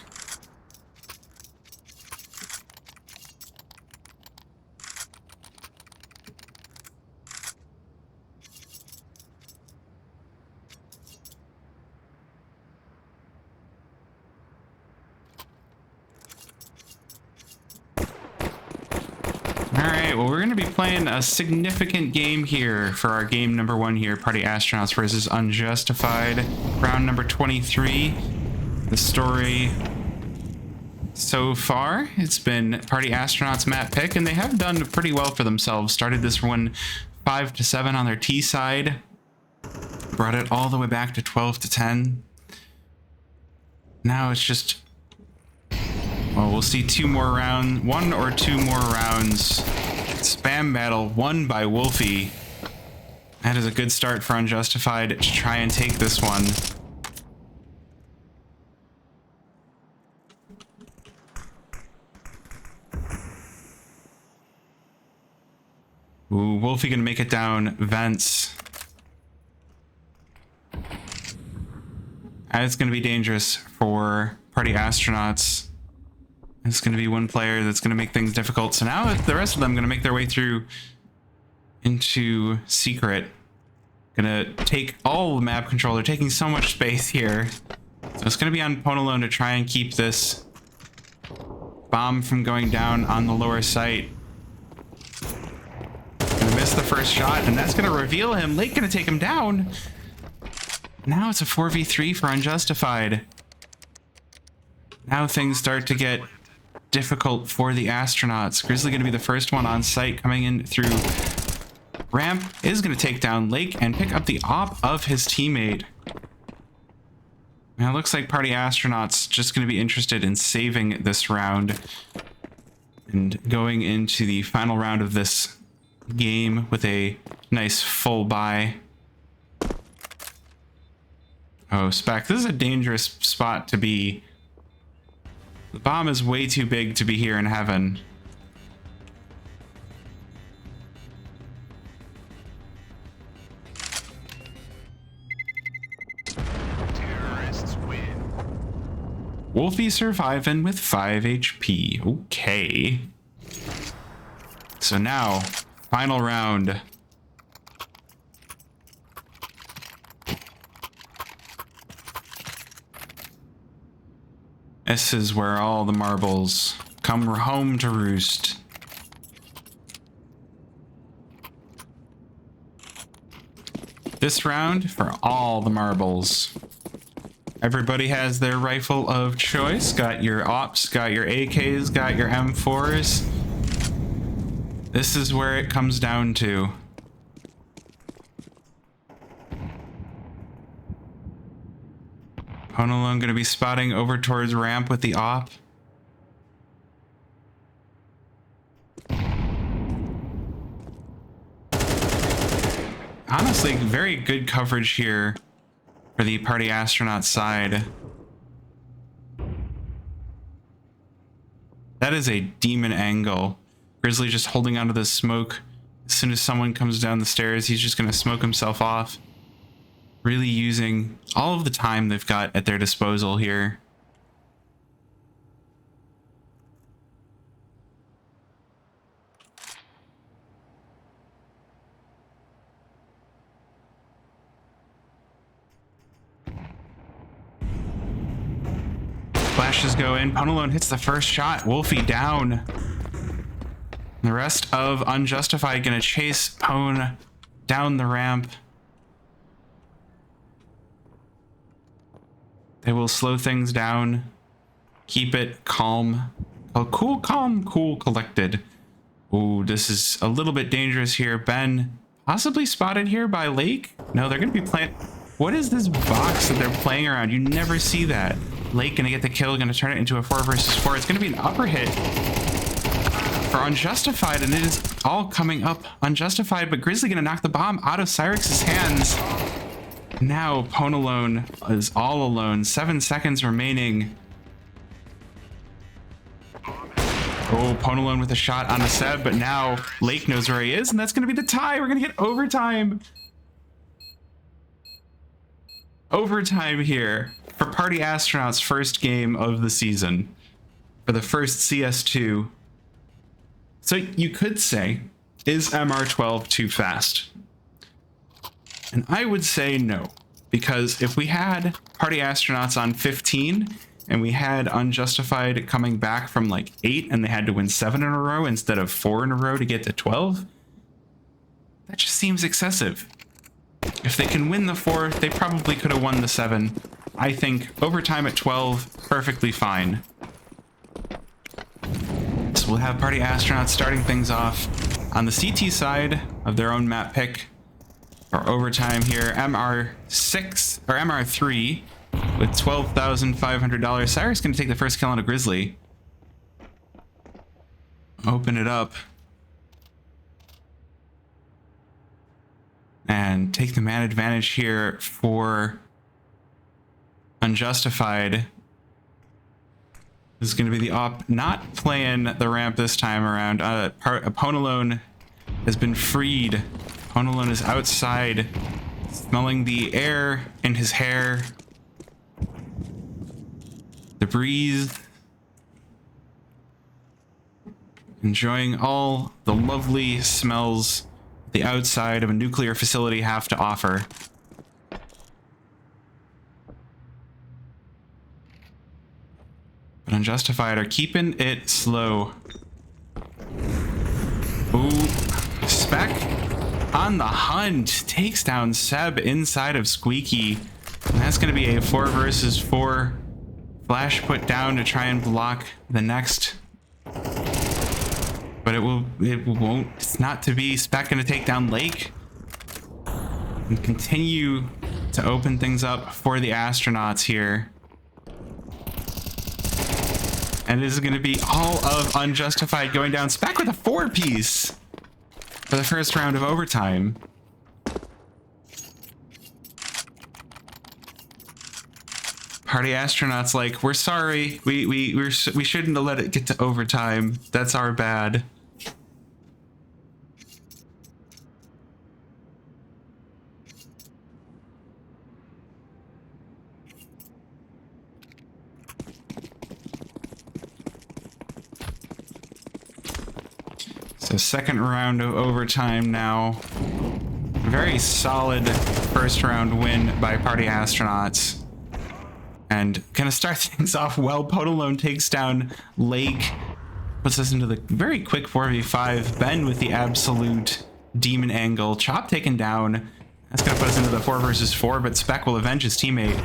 All right. right, well, we're going to be playing a significant game here for our game number 1 here, Party Astronauts versus Unjustified, round number 23. The story so far, it's been Party Astronauts map pick, and they have done pretty well for themselves. Started this one 5-7 on their T side, brought it all the way back to 12-10. Now it's just, well, we'll see 2 more rounds, 1 or 2 more rounds. Spam battle won by Wolfie. That is a good start for Unjustified to try and take this one. Ooh, Wolfie gonna make it down vents. It's gonna be dangerous for Party Astronauts. It's gonna be one player that's gonna make things difficult. So now the rest of them gonna make their way through into secret. Gonna take all the map control. They're taking so much space here. So it's gonna be on Ponalone to try and keep this bomb from going down on the lower site. Gonna miss the first shot, and that's gonna reveal him. Lake gonna take him down. Now it's a 4v3 for Unjustified. Now things start to get difficult for the Astronauts. Grizzly gonna be the first one on site, coming in through ramp, is gonna take down Lake and pick up the op of his teammate. Now it looks like Party Astronauts just gonna be interested in saving this round and going into the final round of this game with a nice full buy. Oh, Spec, this is a dangerous spot to be. The bomb is way too big to be here in heaven. Terrorists win. Wolfie surviving with 5 HP. Okay. So now, final round. This is where all the marbles come home to roost. This round for all the marbles. Everybody has their rifle of choice. Got your ops, got your AKs, got your M4s. This is where it comes down to. Honolulu going to be spotting over towards ramp with the op. Honestly, very good coverage here for the Party Astronaut side. That is a demon angle. Grizzly just holding onto the smoke. As soon as someone comes down the stairs, he's just going to smoke himself off. Really using all of the time they've got at their disposal here. Flashes go in. Ponalone hits the first shot. Wolfie down. The rest of Unjustified gonna chase Pone down the ramp. They will slow things down, keep it calm. Oh, cool, calm, cool, collected. Ooh, this is a little bit dangerous here. Ben possibly spotted here by Lake. No, they're going to be playing. What is this box that they're playing around? You never see that. Lake going to get the kill, going to turn it into a 4 versus 4. It's going to be an upper hit for Unjustified, and it is all coming up Unjustified, but Grizzly going to knock the bomb out of Cyrix's hands. Now Ponalone is all alone. 7 seconds remaining. Oh, Ponalone with a shot on a Seb, but now Lake knows where he is, and that's going to be the tie. We're going to get overtime. Overtime here for Party Astronauts' first game of the season. For the first CS2. So you could say, is MR12 too fast? And I would say no, because if we had Party Astronauts on 15 and we had Unjustified coming back from like 8 and they had to win 7 in a row instead of 4 in a row to get to 12, that just seems excessive. If they can win the 4, they probably could have won the 7. I think overtime at 12, perfectly fine. So we'll have Party Astronauts starting things off on the CT side of their own map pick. For overtime here, MR6 or MR3 with $12,500. Cyrus going to take the first kill on a Grizzly. Open it up. And take the man advantage here for Unjustified. This is going to be the op not playing the ramp this time around. Ponalone has been freed. Ponalone is outside, smelling the air in his hair. The breeze. Enjoying all the lovely smells the outside of a nuclear facility have to offer. But Unjustified are keeping it slow. Ooh, Spec on the hunt takes down Seb inside of Squeaky. And that's going to be a 4 versus 4 flash put down to try and block the next. But it won't. It's not to be. Spec going to take down Lake and continue to open things up for the astronauts here. And it is going to be all of Unjustified going down. Spec with a 4-piece for the first round of overtime. Party Astronauts like, we're sorry. We shouldn't have let it get to overtime. That's our bad. So second round of overtime now. Very solid first round win by Party Astronauts. And gonna start things off well. Ponalone takes down Lake. Puts us into the very quick 4v5. Ben with the absolute demon angle. Chop taken down. That's gonna put us into the 4 versus 4, but Spec will avenge his teammate.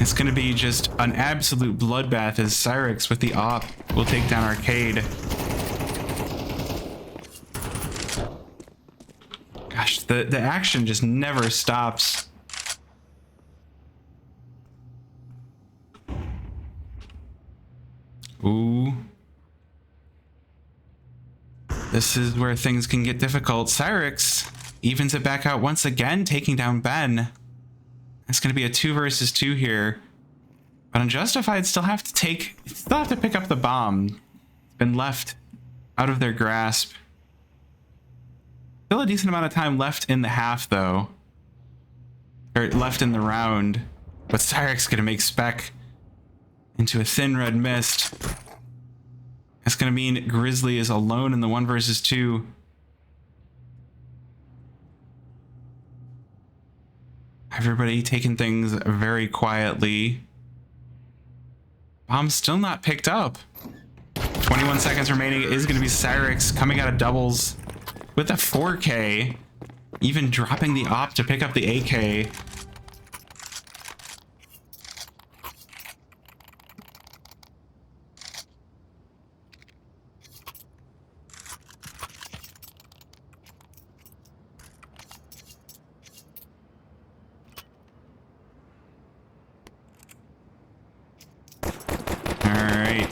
It's gonna be just an absolute bloodbath as Cyrix with the op will take down Arcade. Gosh, the action just never stops. Ooh. This is where things can get difficult. Cyrix evens it back out once again, taking down Ben. It's going to be a 2 versus 2 here. But Unjustified still have to pick up the bomb. It's been left out of their grasp. Still a decent amount of time left in the half, though. Or left in the round. But Cyrix going to make Spec into a thin red mist. That's going to mean Grizzly is alone in the 1 versus 2. Everybody taking things very quietly. Bomb's still not picked up. 21 seconds remaining. It is going to be Cyrix coming out of doubles with a 4K. Even dropping the op to pick up the AK.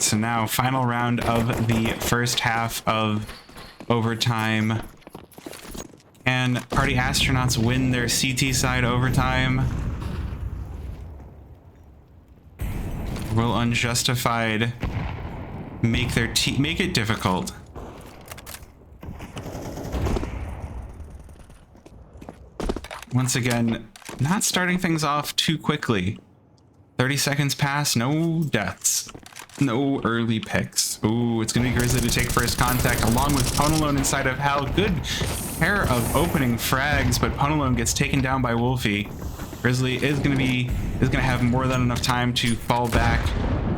So now final round of the first half of overtime. And Party Astronauts win their CT side overtime. Will Unjustified make make it difficult? Once again, not starting things off too quickly. 30 seconds pass, no deaths. No early picks. Ooh, it's going to be Grizzly to take first contact along with Ponalone inside of Hal. Good pair of opening frags, but Ponalone gets taken down by Wolfie. Grizzly is gonna have more than enough time to fall back,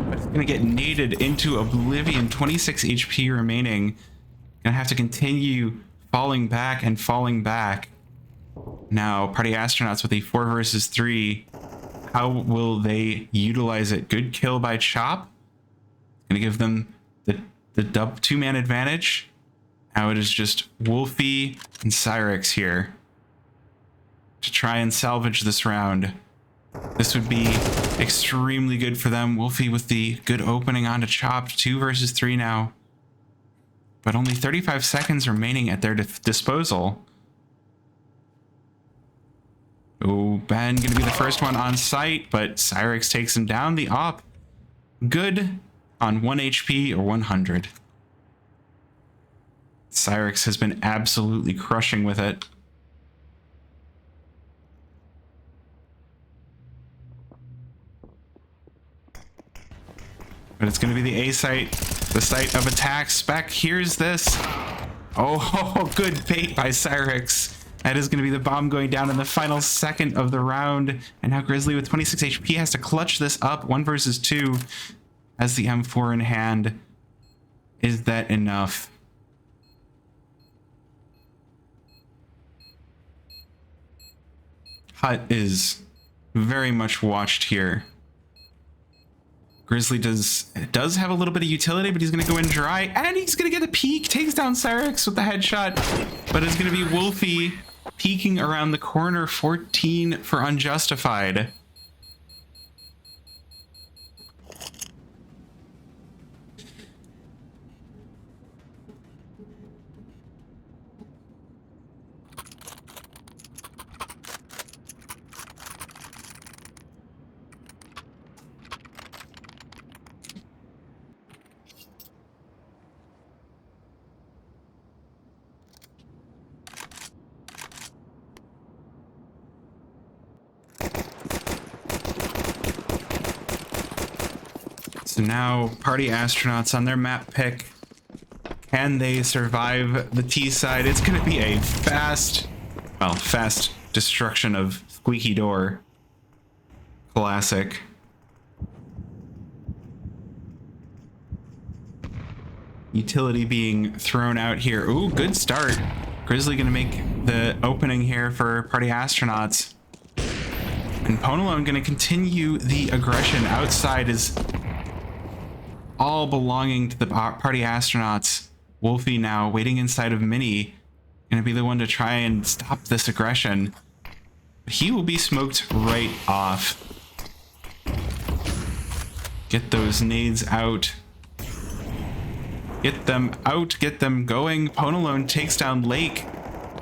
but it's gonna get naded into oblivion. 26 HP remaining. Gonna have to continue falling back and falling back. Now, Party Astronauts with a 4 versus 3. How will they utilize it? Good kill by Chop. Gonna give them the two-man advantage. Now it is just Wolfie and Cyrix here to try and salvage this round. This would be extremely good for them. Wolfie with the good opening onto Chop. 2 versus 3 now. But only 35 seconds remaining at their disposal. Oh, Ben gonna be the first one on site, but Cyrix takes him down. The op, good on 1 HP or 100. Cyrix has been absolutely crushing with it. But it's going to be the A site, the site of attack. Spec, here's this. Oh, good bait by Cyrix. That is going to be the bomb going down in the final second of the round. And now Grizzly with 26 HP has to clutch this up. 1 versus 2 has the M4 in hand. Is that enough? Hut is very much watched here. Grizzly does have a little bit of utility, but he's going to go in dry, and he's going to get a peek. Takes down Cyrix with the headshot, but it's going to be Wolfie peeking around the corner. 14 for Unjustified. So now Party Astronauts on their map pick. Can they survive the T side? It's going to be a fast destruction of Squeaky Door. Classic. Utility being thrown out here. Ooh, good start. Grizzly going to make the opening here for Party Astronauts. And Ponalone going to continue the aggression. Outside is all belonging to the Party Astronauts. Wolfie now waiting inside of Mini. Gonna be the one to try and stop this aggression. But he will be smoked right off. Get those nades out. Get them out, get them going. Ponalone takes down Lake.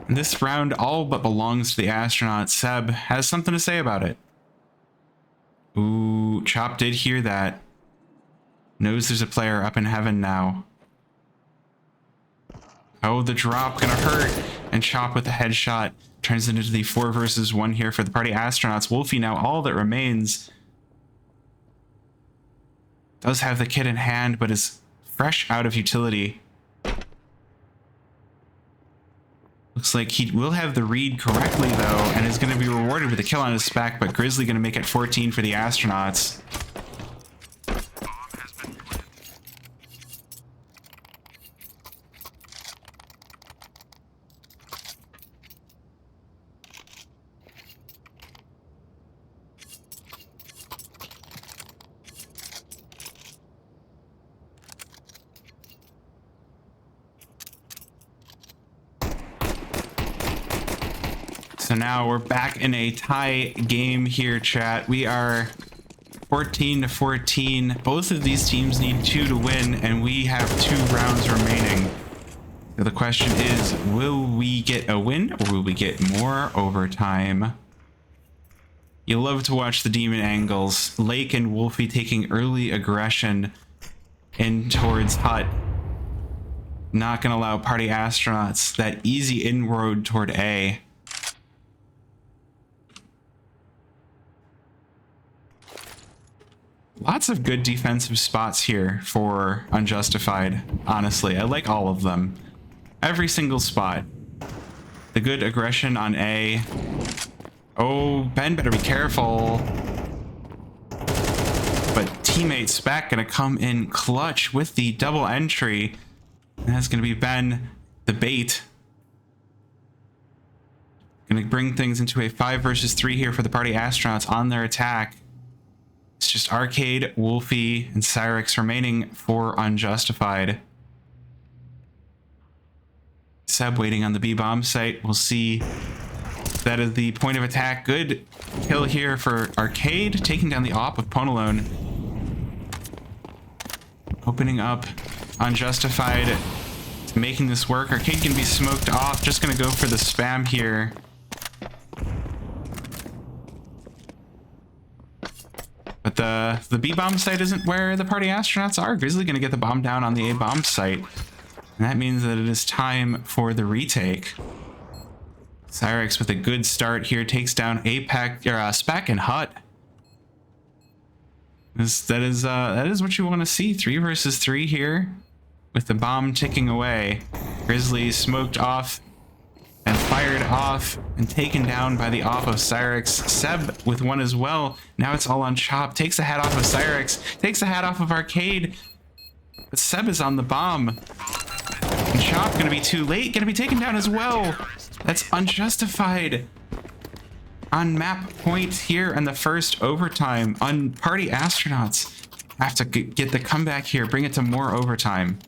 And this round all but belongs to the Astronauts. Seb has something to say about it. Ooh, Chop did hear that. Knows there's a player up in heaven now. Oh, the drop gonna hurt. And Chop with the headshot turns it into the 4 versus 1 here for the Party Astronauts. Wolfie now all that remains. Does have the kit in hand, but is fresh out of utility. Looks like he will have the read correctly though, and is going to be rewarded with a kill on his spec, but Grizzly going to make it 14 for the Astronauts. So now we're back in a tie game here, chat. We are 14-14. Both of these teams need 2 to win, and we have 2 rounds remaining. So the question is, will we get a win, or will we get more overtime? You love to watch the demon angles. Lake and Wolfie taking early aggression in towards Hut. Not gonna allow Party Astronauts that easy inroad toward A. Lots of good defensive spots here for Unjustified, honestly. I like all of them. Every single spot. The good aggression on A. Oh, Ben better be careful. But teammate Spec gonna come in clutch with the double entry. And that's gonna be Ben, the bait. Gonna bring things into a 5 versus 3 here for the Party Astronauts on their attack. It's just Arcade, Wolfie, and Cyrix remaining for Unjustified. Seb waiting on the B-bomb site. We'll see. That is the point of attack. Good kill here for Arcade, taking down the op of Ponalone. Opening up Unjustified, making this work. Arcade can be smoked off. Just gonna go for the spam here. But the B-bomb site isn't where the Party Astronauts are. Grizzly gonna get the bomb down on the A-bomb site. And that means that it is time for the retake. Cyrix with a good start here takes down Apex, or Spec and Hut. That is what you want to see. 3 versus 3 here, with the bomb ticking away. Grizzly smoked off and fired off and taken down by the off of Cyrix. Seb with one as well. Now it's all on Chop. Takes the hat off of Cyrix. Takes the hat off of Arcade. But Seb is on the bomb. And Chop gonna be too late. Gonna be taken down as well. That's Unjustified. On map point here in the first overtime. On Party Astronauts have to get the comeback here. Bring it to more overtime.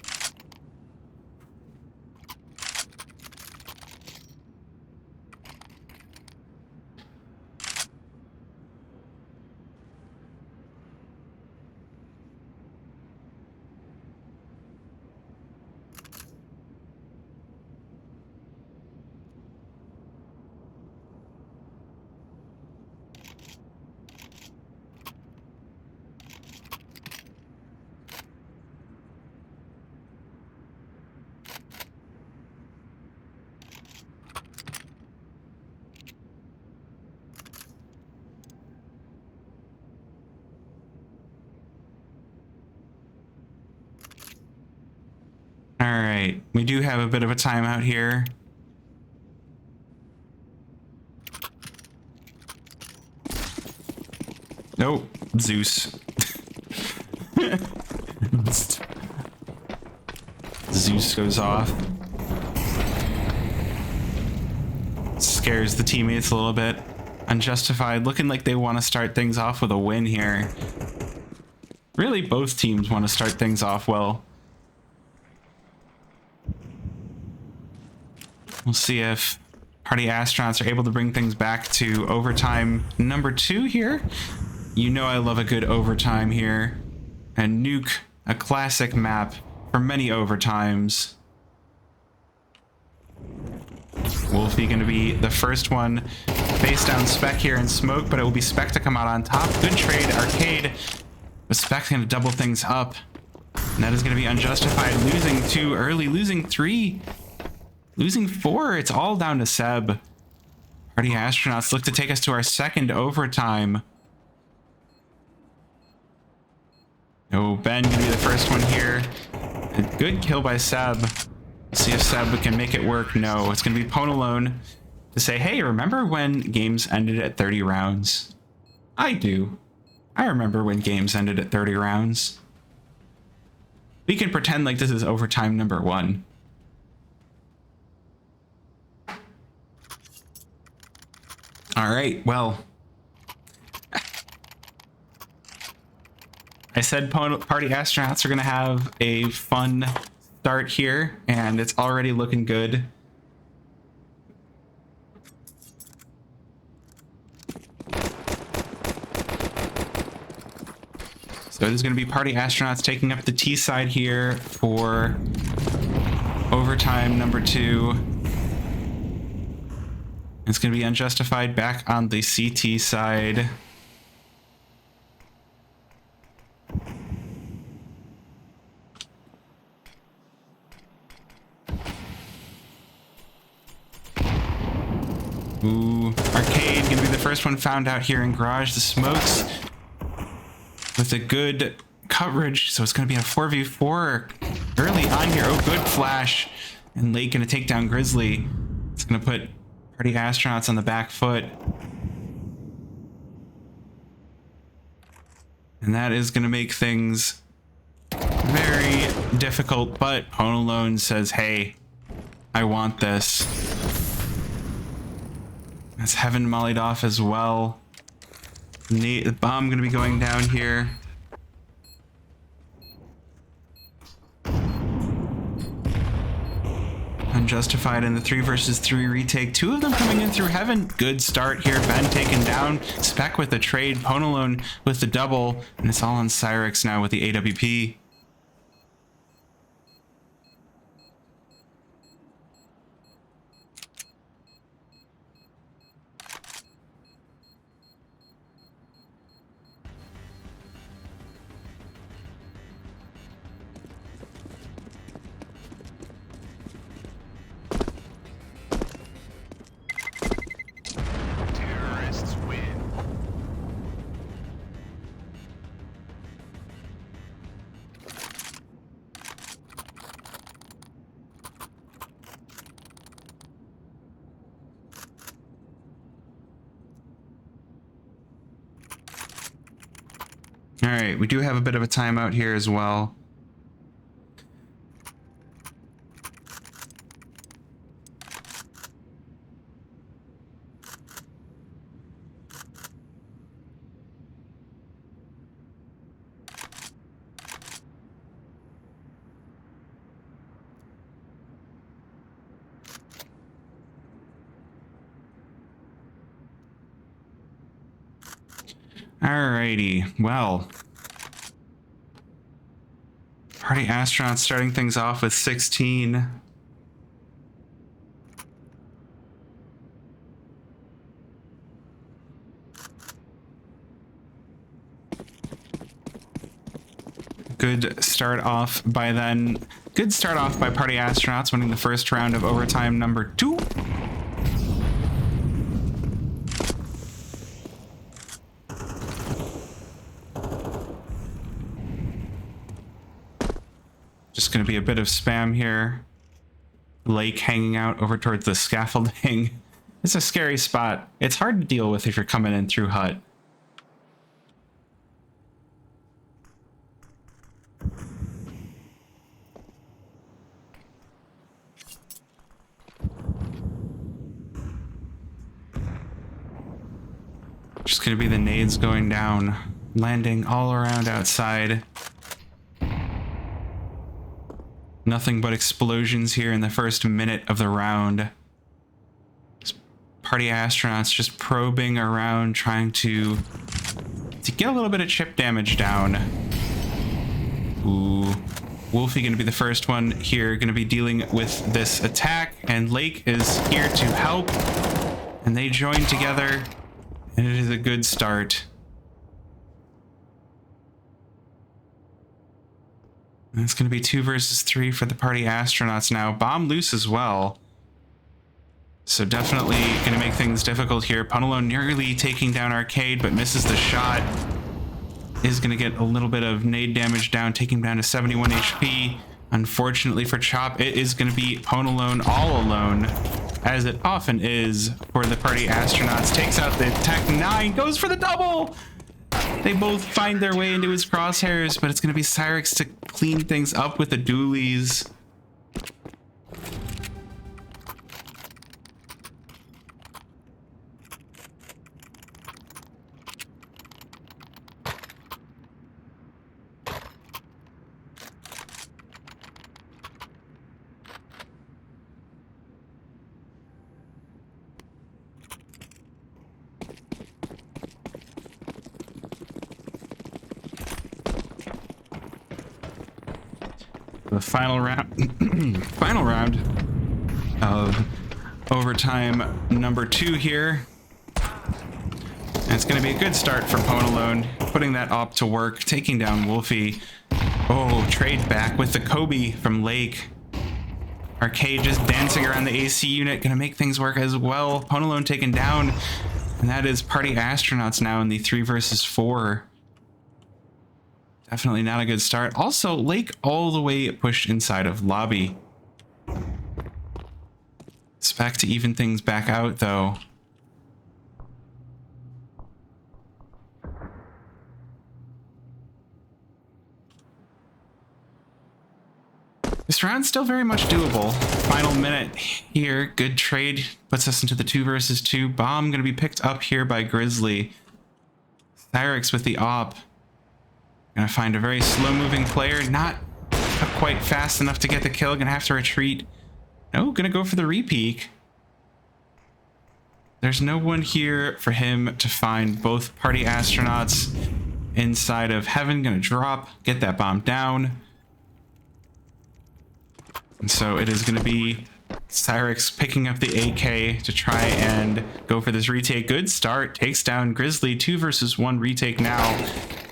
All right, we do have a bit of a timeout here. Nope, Zeus. Zeus goes off. Scares the teammates a little bit. Unjustified, looking like they want to start things off with a win here. Really, both teams want to start things off well. We'll see if Party Astronauts are able to bring things back to overtime number 2 here. You know I love a good overtime here. And Nuke, a classic map for many overtimes. Wolfie gonna be the first one. Face down Spec here in smoke, but it will be Spec to come out on top. Good trade, Arcade. But Spec's gonna double things up. And that is gonna be Unjustified, losing 2 early, losing 3. Losing 4, it's all down to Seb. Party Astronauts look to take us to our second overtime. Oh, Ben gonna be the first one here. A good kill by Seb. See if Seb can make it work. No, it's gonna be Ponalone to say, hey, remember when games ended at 30 rounds? I do. I remember when games ended at 30 rounds. We can pretend like this is overtime number 1. All right, well, I said Party Astronauts are going to have a fun start here, and it's already looking good. So it is going to be Party Astronauts taking up the T side here for overtime number 2. It's going to be Unjustified back on the CT side. Ooh, Arcade going to be the first one found out here in Garage. The smokes with a good coverage. So it's going to be a 4v4 early on here. Oh, good flash. And Lake going to take down Grizzly. It's going to put Party Astronauts on the back foot. And that is going to make things very difficult, but Honalone says, hey, I want this. That's Heaven mollied off as well. The bomb going to be going down here. Unjustified in the 3 versus 3 retake. 2 of them coming in through Heaven. Good start here. Ben taken down. Spec with the trade. Ponalone with the double. And it's all on Cyrix now with the AWP. Terrorists win. All right, we do have a bit of a timeout here as well. Alrighty, well. Party Astronauts starting things off with 16. Good start off by then. Good start off by Party Astronauts winning the first round of overtime number 2. Just going to be a bit of spam here. Lake hanging out over towards the scaffolding. It's a scary spot. It's hard to deal with if you're coming in through hut. Just going to be the nades going down, landing all around outside. Nothing but explosions here in the first minute of the round. Party Astronauts just probing around, trying to get a little bit of chip damage down. Ooh. Wolfie going to be the first one here, going to be dealing with this attack, and Lake is here to help. And they join together, and it is a good start. And it's going to be 2 versus 3 for the Party Astronauts now. Bomb loose as well. So definitely going to make things difficult here. Punalone nearly taking down Arcade, but misses the shot. Is going to get a little bit of nade damage down, taking him down to 71 HP. Unfortunately for Chop, it is going to be Punalone all alone, as it often is for the Party Astronauts. Takes out the Tech 9, goes for the double! They both find their way into his crosshairs, but it's going to be Cyrix to clean things up with the dualies. The final round of overtime number 2 here. And it's going to be a good start for Ponalone, putting that op to work, taking down Wolfie. Oh, trade back with the Kobe from Lake. Arcade just dancing around the AC unit, going to make things work as well. Ponalone taken down, and that is Party Astronauts now in the 3 versus 4. Definitely not a good start. Also, Lake all the way pushed inside of lobby. Spec to even things back out, though. This round's still very much doable. Final minute here. Good trade. Puts us into the 2 versus 2. Bomb going to be picked up here by Grizzly. Cyrix with the op. Gonna find a very slow-moving player. Not quite fast enough to get the kill. Gonna have to retreat. No, gonna go for the repeak. There's no one here for him to find. Both party astronauts inside of heaven. Gonna drop, get that bomb down. And so it is gonna be Cyrix picking up the AK to try and go for this retake. Good start. Takes down Grizzly. 2 versus 1 retake now.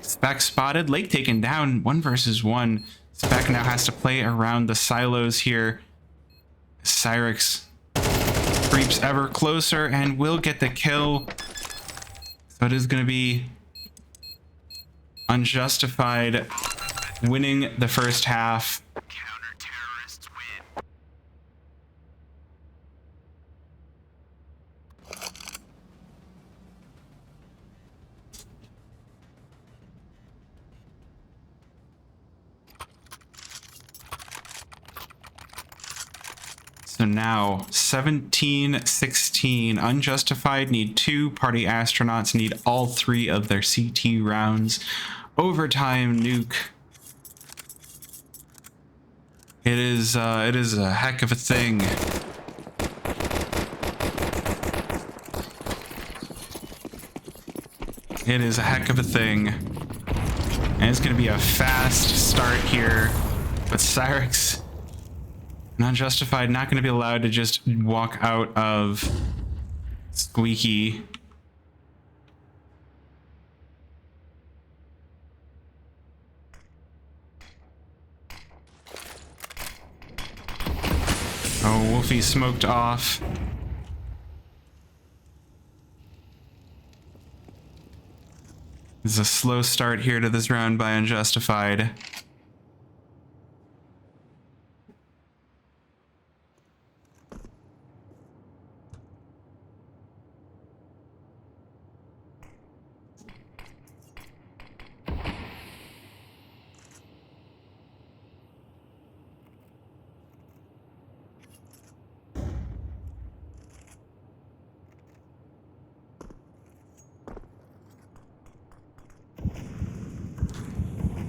Spec spotted. Lake taken down. 1 versus 1. Spec now has to play around the silos here. Cyrix creeps ever closer and will get the kill. So it is going to be Unjustified winning the first half. Counter-terrorists win. So now 17-16. Unjustified need 2. Party astronauts need all 3 of their CT rounds. Overtime nuke. It is a heck of a thing. It is a heck of a thing. And it's going to be a fast start here. But Cyrix and Unjustified not going to be allowed to just walk out of Squeaky. Oh, Wolfie smoked off. This is a slow start here to this round by Unjustified.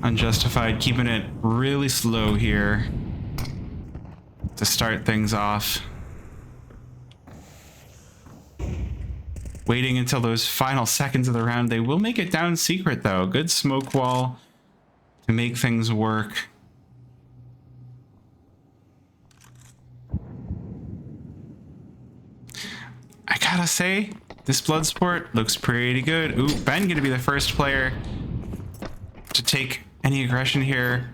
Unjustified keeping it really slow here to start things off. Waiting until those final seconds of the round. They will make it down secret though. Good smoke wall to make things work. I gotta say, this Bloodsport looks pretty good. Ooh, Ben gonna be the first player to take any aggression here.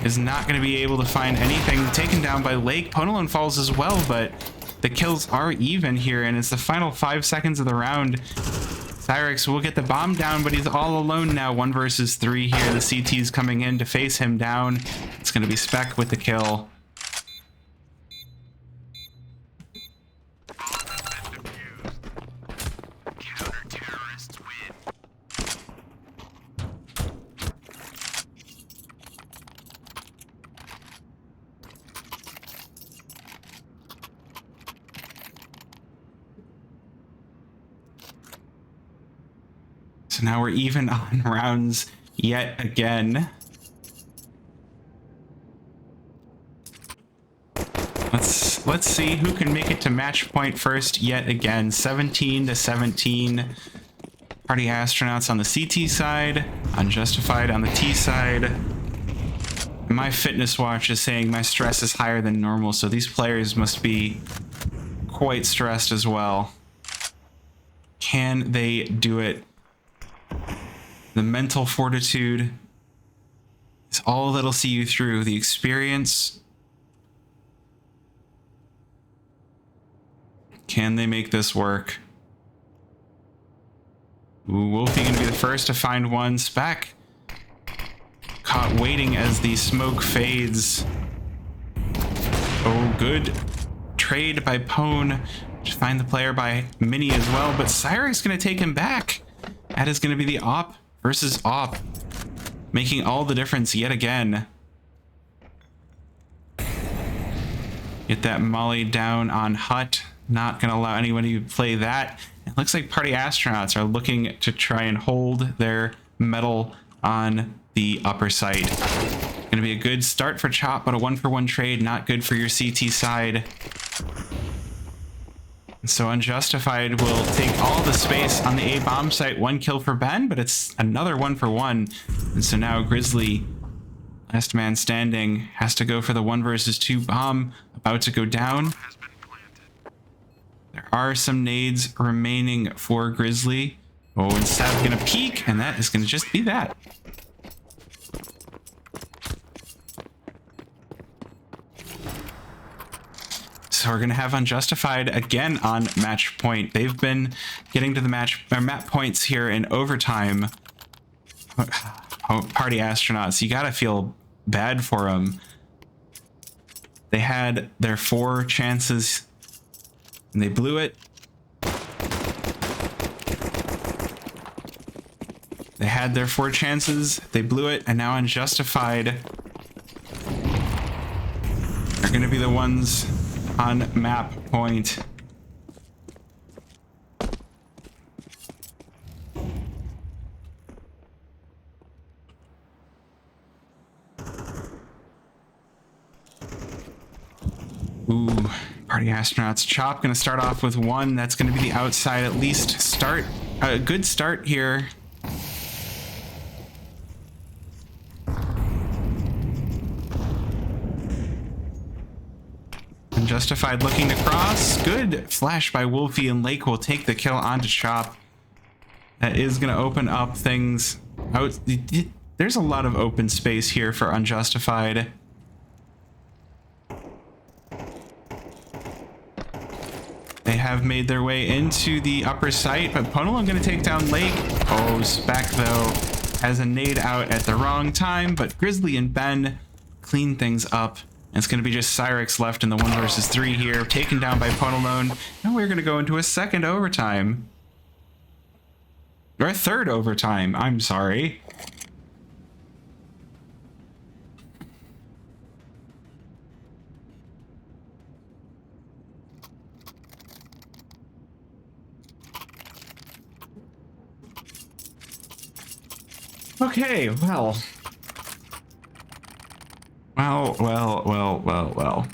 Is not going to be able to find anything. Taken down by Lake. Ponelon falls as well, but the kills are even here, and it's the final 5 seconds of the round. Cyrix will get the bomb down, but he's all alone now. 1 versus 3 here. The CT's coming in to face him down. It's going to be Spec with the kill. Counter-terrorists win. So now we're even on rounds yet again. Let's see who can make it to match point first yet again. 17-17. Party astronauts on the CT side, Unjustified on the T side. My fitness watch is saying my stress is higher than normal, so these players must be quite stressed as well. Can they do it? The mental fortitude is all that'll see you through. The experience. Can they make this work? Ooh, Wolfie gonna be the first to find one. Spec caught waiting as the smoke fades. Oh, good trade by Pone to find the player by Mini as well, but Cyrix gonna take him back. That is gonna be the op versus op, making all the difference yet again. Get that molly down on Hut. Not going to allow anyone to play that. It looks like Party Astronauts are looking to try and hold their medal on the upper site. Going to be a good start for Chop, but a 1-for-1 trade. Not good for your CT side. So Unjustified will take all the space on the A bomb site. 1 kill for Ben, but it's another 1-for-1. And so now Grizzly, last man standing, has to go for the 1 versus 2 bomb. About to go down. There are some nades remaining for Grizzly. Oh, and Sav's gonna peek, and that is gonna just be that. So we're gonna have Unjustified again on match point. They've been getting to the map points here in overtime. Oh, Party Astronauts, you gotta feel bad for them. They had their 4 chances and they blew it. They had their 4 chances, they blew it, and now Unjustified are gonna be the ones on map point. Ooh, Party Astronauts. Chop gonna start off with 1. That's gonna be the outside at least start. A good start here. Unjustified looking to cross. Good flash by Wolfie, and Lake will take the kill onto Chop. That is gonna open up things out. There's a lot of open space here for Unjustified. They have made their way into the upper site, but Ponelon going to take down Lake. Oh, Spec, though, has a nade out at the wrong time, but Grizzly and Ben clean things up. And it's going to be just Cyrix left in the 1 versus 3 here, taken down by Ponelon. And we're going to go into a second overtime. Or a third overtime, I'm sorry. Okay, well. Well.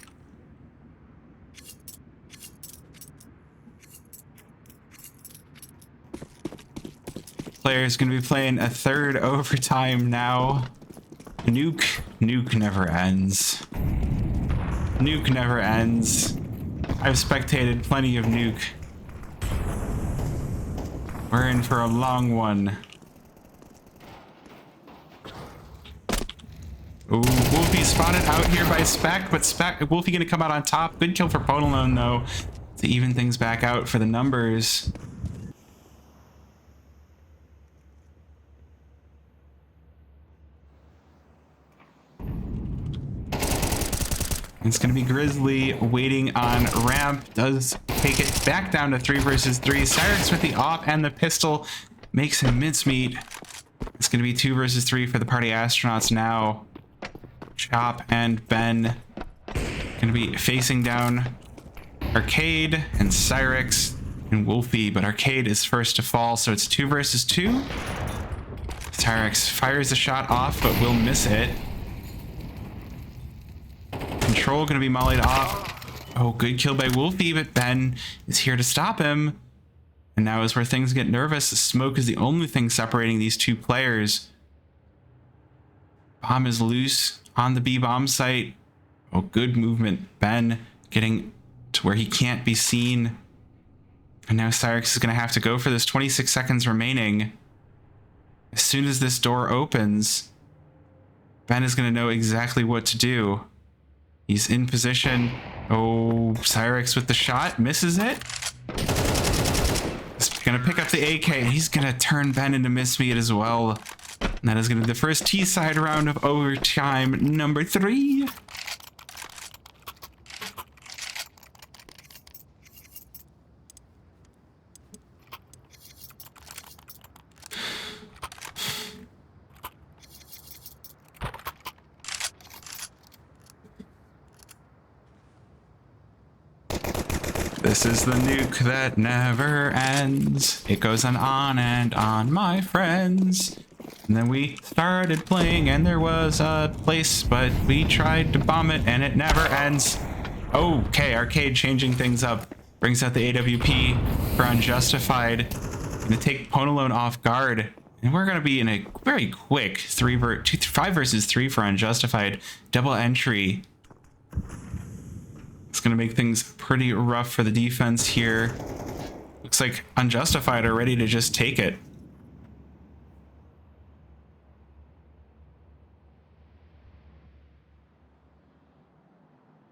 Player's gonna be playing a third overtime now. Nuke never ends. Nuke never ends. I've spectated plenty of Nuke. We're in for a long one. Ooh, Wolfie spotted out here by Spec, but Wolfie gonna come out on top. Good kill for Ponelon, though, to even things back out for the numbers. It's gonna be Grizzly waiting on ramp. Does take it back down to 3 versus 3. Cyrix with the op and the pistol makes him mincemeat. It's gonna be 2 versus 3 for the Party Astronauts now. Chop and Ben gonna be facing down Arcade and Cyrix and Wolfie, but Arcade is first to fall, so it's 2 versus 2. Cyrix fires the shot off, but will miss it. Control gonna be mollied off. Oh, good kill by Wolfie, but Ben is here to stop him. And now is where things get nervous. The smoke is the only thing separating these 2 players. Bomb is loose on the B bomb site. Oh, good movement. Ben getting to where he can't be seen. And now Cyrix is going to have to go for this. 26 seconds remaining. As soon as this door opens, Ben is going to know exactly what to do. He's in position. Oh, Cyrix with the shot. Misses it. He's going to pick up the AK. And he's going to turn Ben into Mismeat as well. And that is going to be the first T-side round of overtime number 3. This is the nuke that never ends. It goes on and on, my friends. And then we started playing and there was a place, but we tried to bomb it and it never ends. Okay, Arcade changing things up. Brings out the AWP for Unjustified. Gonna take Ponalone off guard. And we're gonna be in a very quick 5 versus 3 for Unjustified. Double entry. It's gonna make things pretty rough for the defense here. Looks like Unjustified are ready to just take it.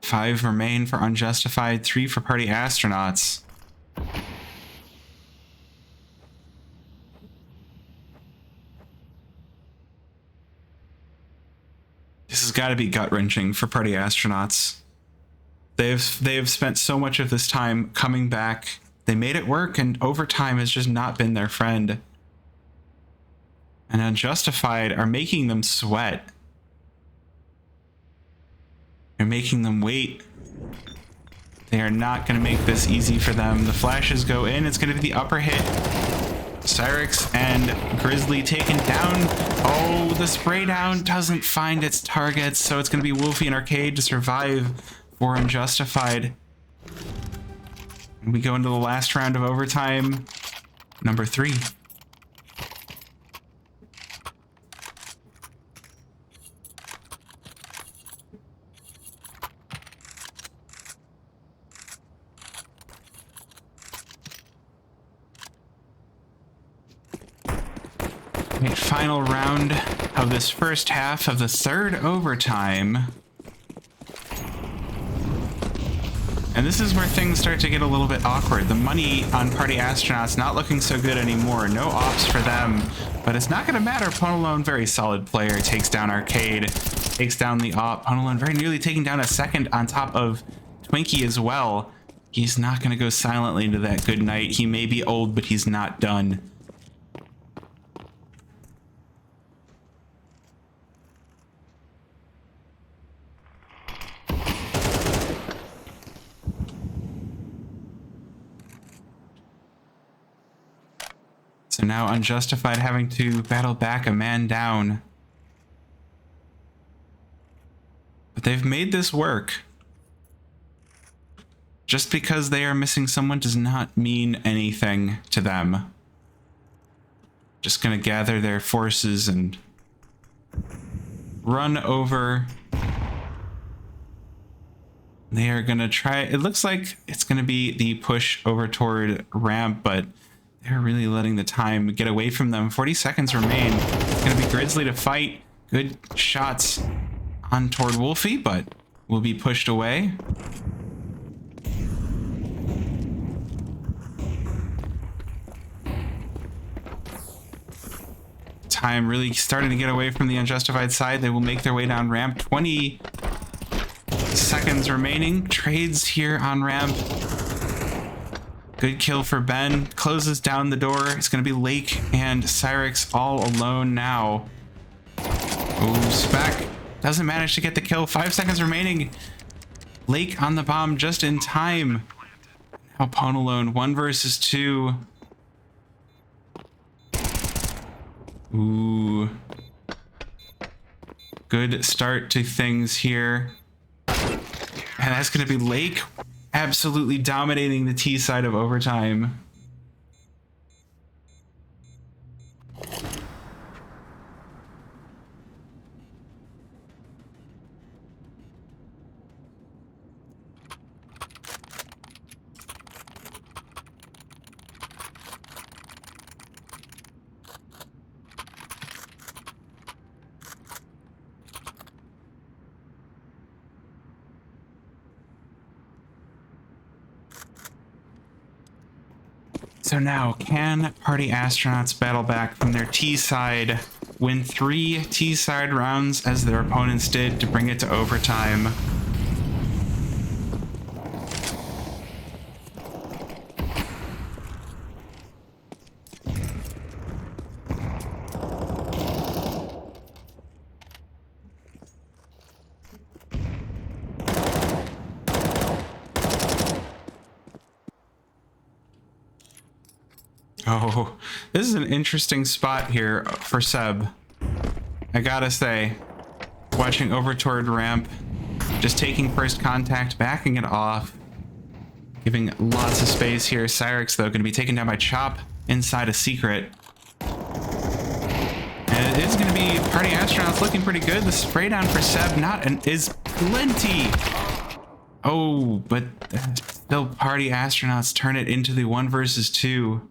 Five remain for Unjustified, 3 for Party Astronauts. This has got to be gut-wrenching for Party Astronauts. They have spent so much of this time coming back. They made it work, and overtime has just not been their friend. And Unjustified are making them sweat. They're making them wait. They are not going to make this easy for them. The flashes go in. It's going to be the upper hit. Cyrix and Grizzly taken down. Oh, the spray down doesn't find its targets, so it's going to be Wolfie and Arcade to survive for Unjustified. We go into the last round of overtime, number 3. Final round of this first half of the 3rd overtime. And this is where things start to get a little bit awkward. The money on Party Astronauts not looking so good anymore. No ops for them, but it's not going to matter. Ponalone, very solid player, takes down Arcade, takes down the op. Ponalone very nearly taking down a second on top of Twinkie as well. He's not going to go silently into that good night. He may be old, but he's not done. So now Unjustified having to battle back a man down. But they've made this work. Just because they are missing someone does not mean anything to them. Just gonna gather their forces and run over. They are gonna try, it looks like it's gonna be the push over toward ramp, but they're really letting the time get away from them. 40 seconds remain. It's going to be Grizzly to fight. Good shots on toward Wolfie, but will be pushed away. Time really starting to get away from the Unjustified side. They will make their way down ramp. 20 seconds remaining. Trades here on ramp. Good kill for Ben. Closes down the door. It's going to be Lake and Cyrix all alone now. Oh, Spec doesn't manage to get the kill. 5 seconds remaining. Lake on the bomb just in time. Now Ponalone, 1 versus 2. Ooh. Good start to things here. And that's going to be Lake absolutely dominating the T side of overtime. So now, can Party Astronauts battle back from their T side, win 3 T side rounds as their opponents did to bring it to overtime? Oh, this is an interesting spot here for Seb. I gotta say, watching over toward ramp, just taking first contact, backing it off, giving lots of space here. Cyrix, though, going to be taken down by Chop inside a secret. And it is going to be Party Astronauts looking pretty good. The spray down for Seb is plenty. Oh, but still Party Astronauts turn it into the 1 versus 2.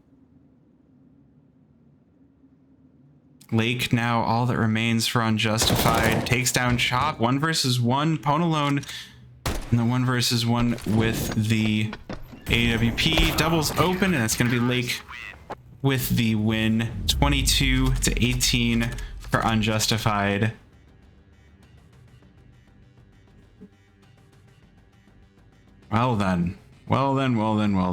Lake now all that remains for Unjustified. Takes down Chop. 1 versus 1. Pwn alone in the 1 versus 1 with the AWP. Doubles open, and it's going to be Lake with the win. 22-18 for Unjustified. Well then. Well then, well then, well then.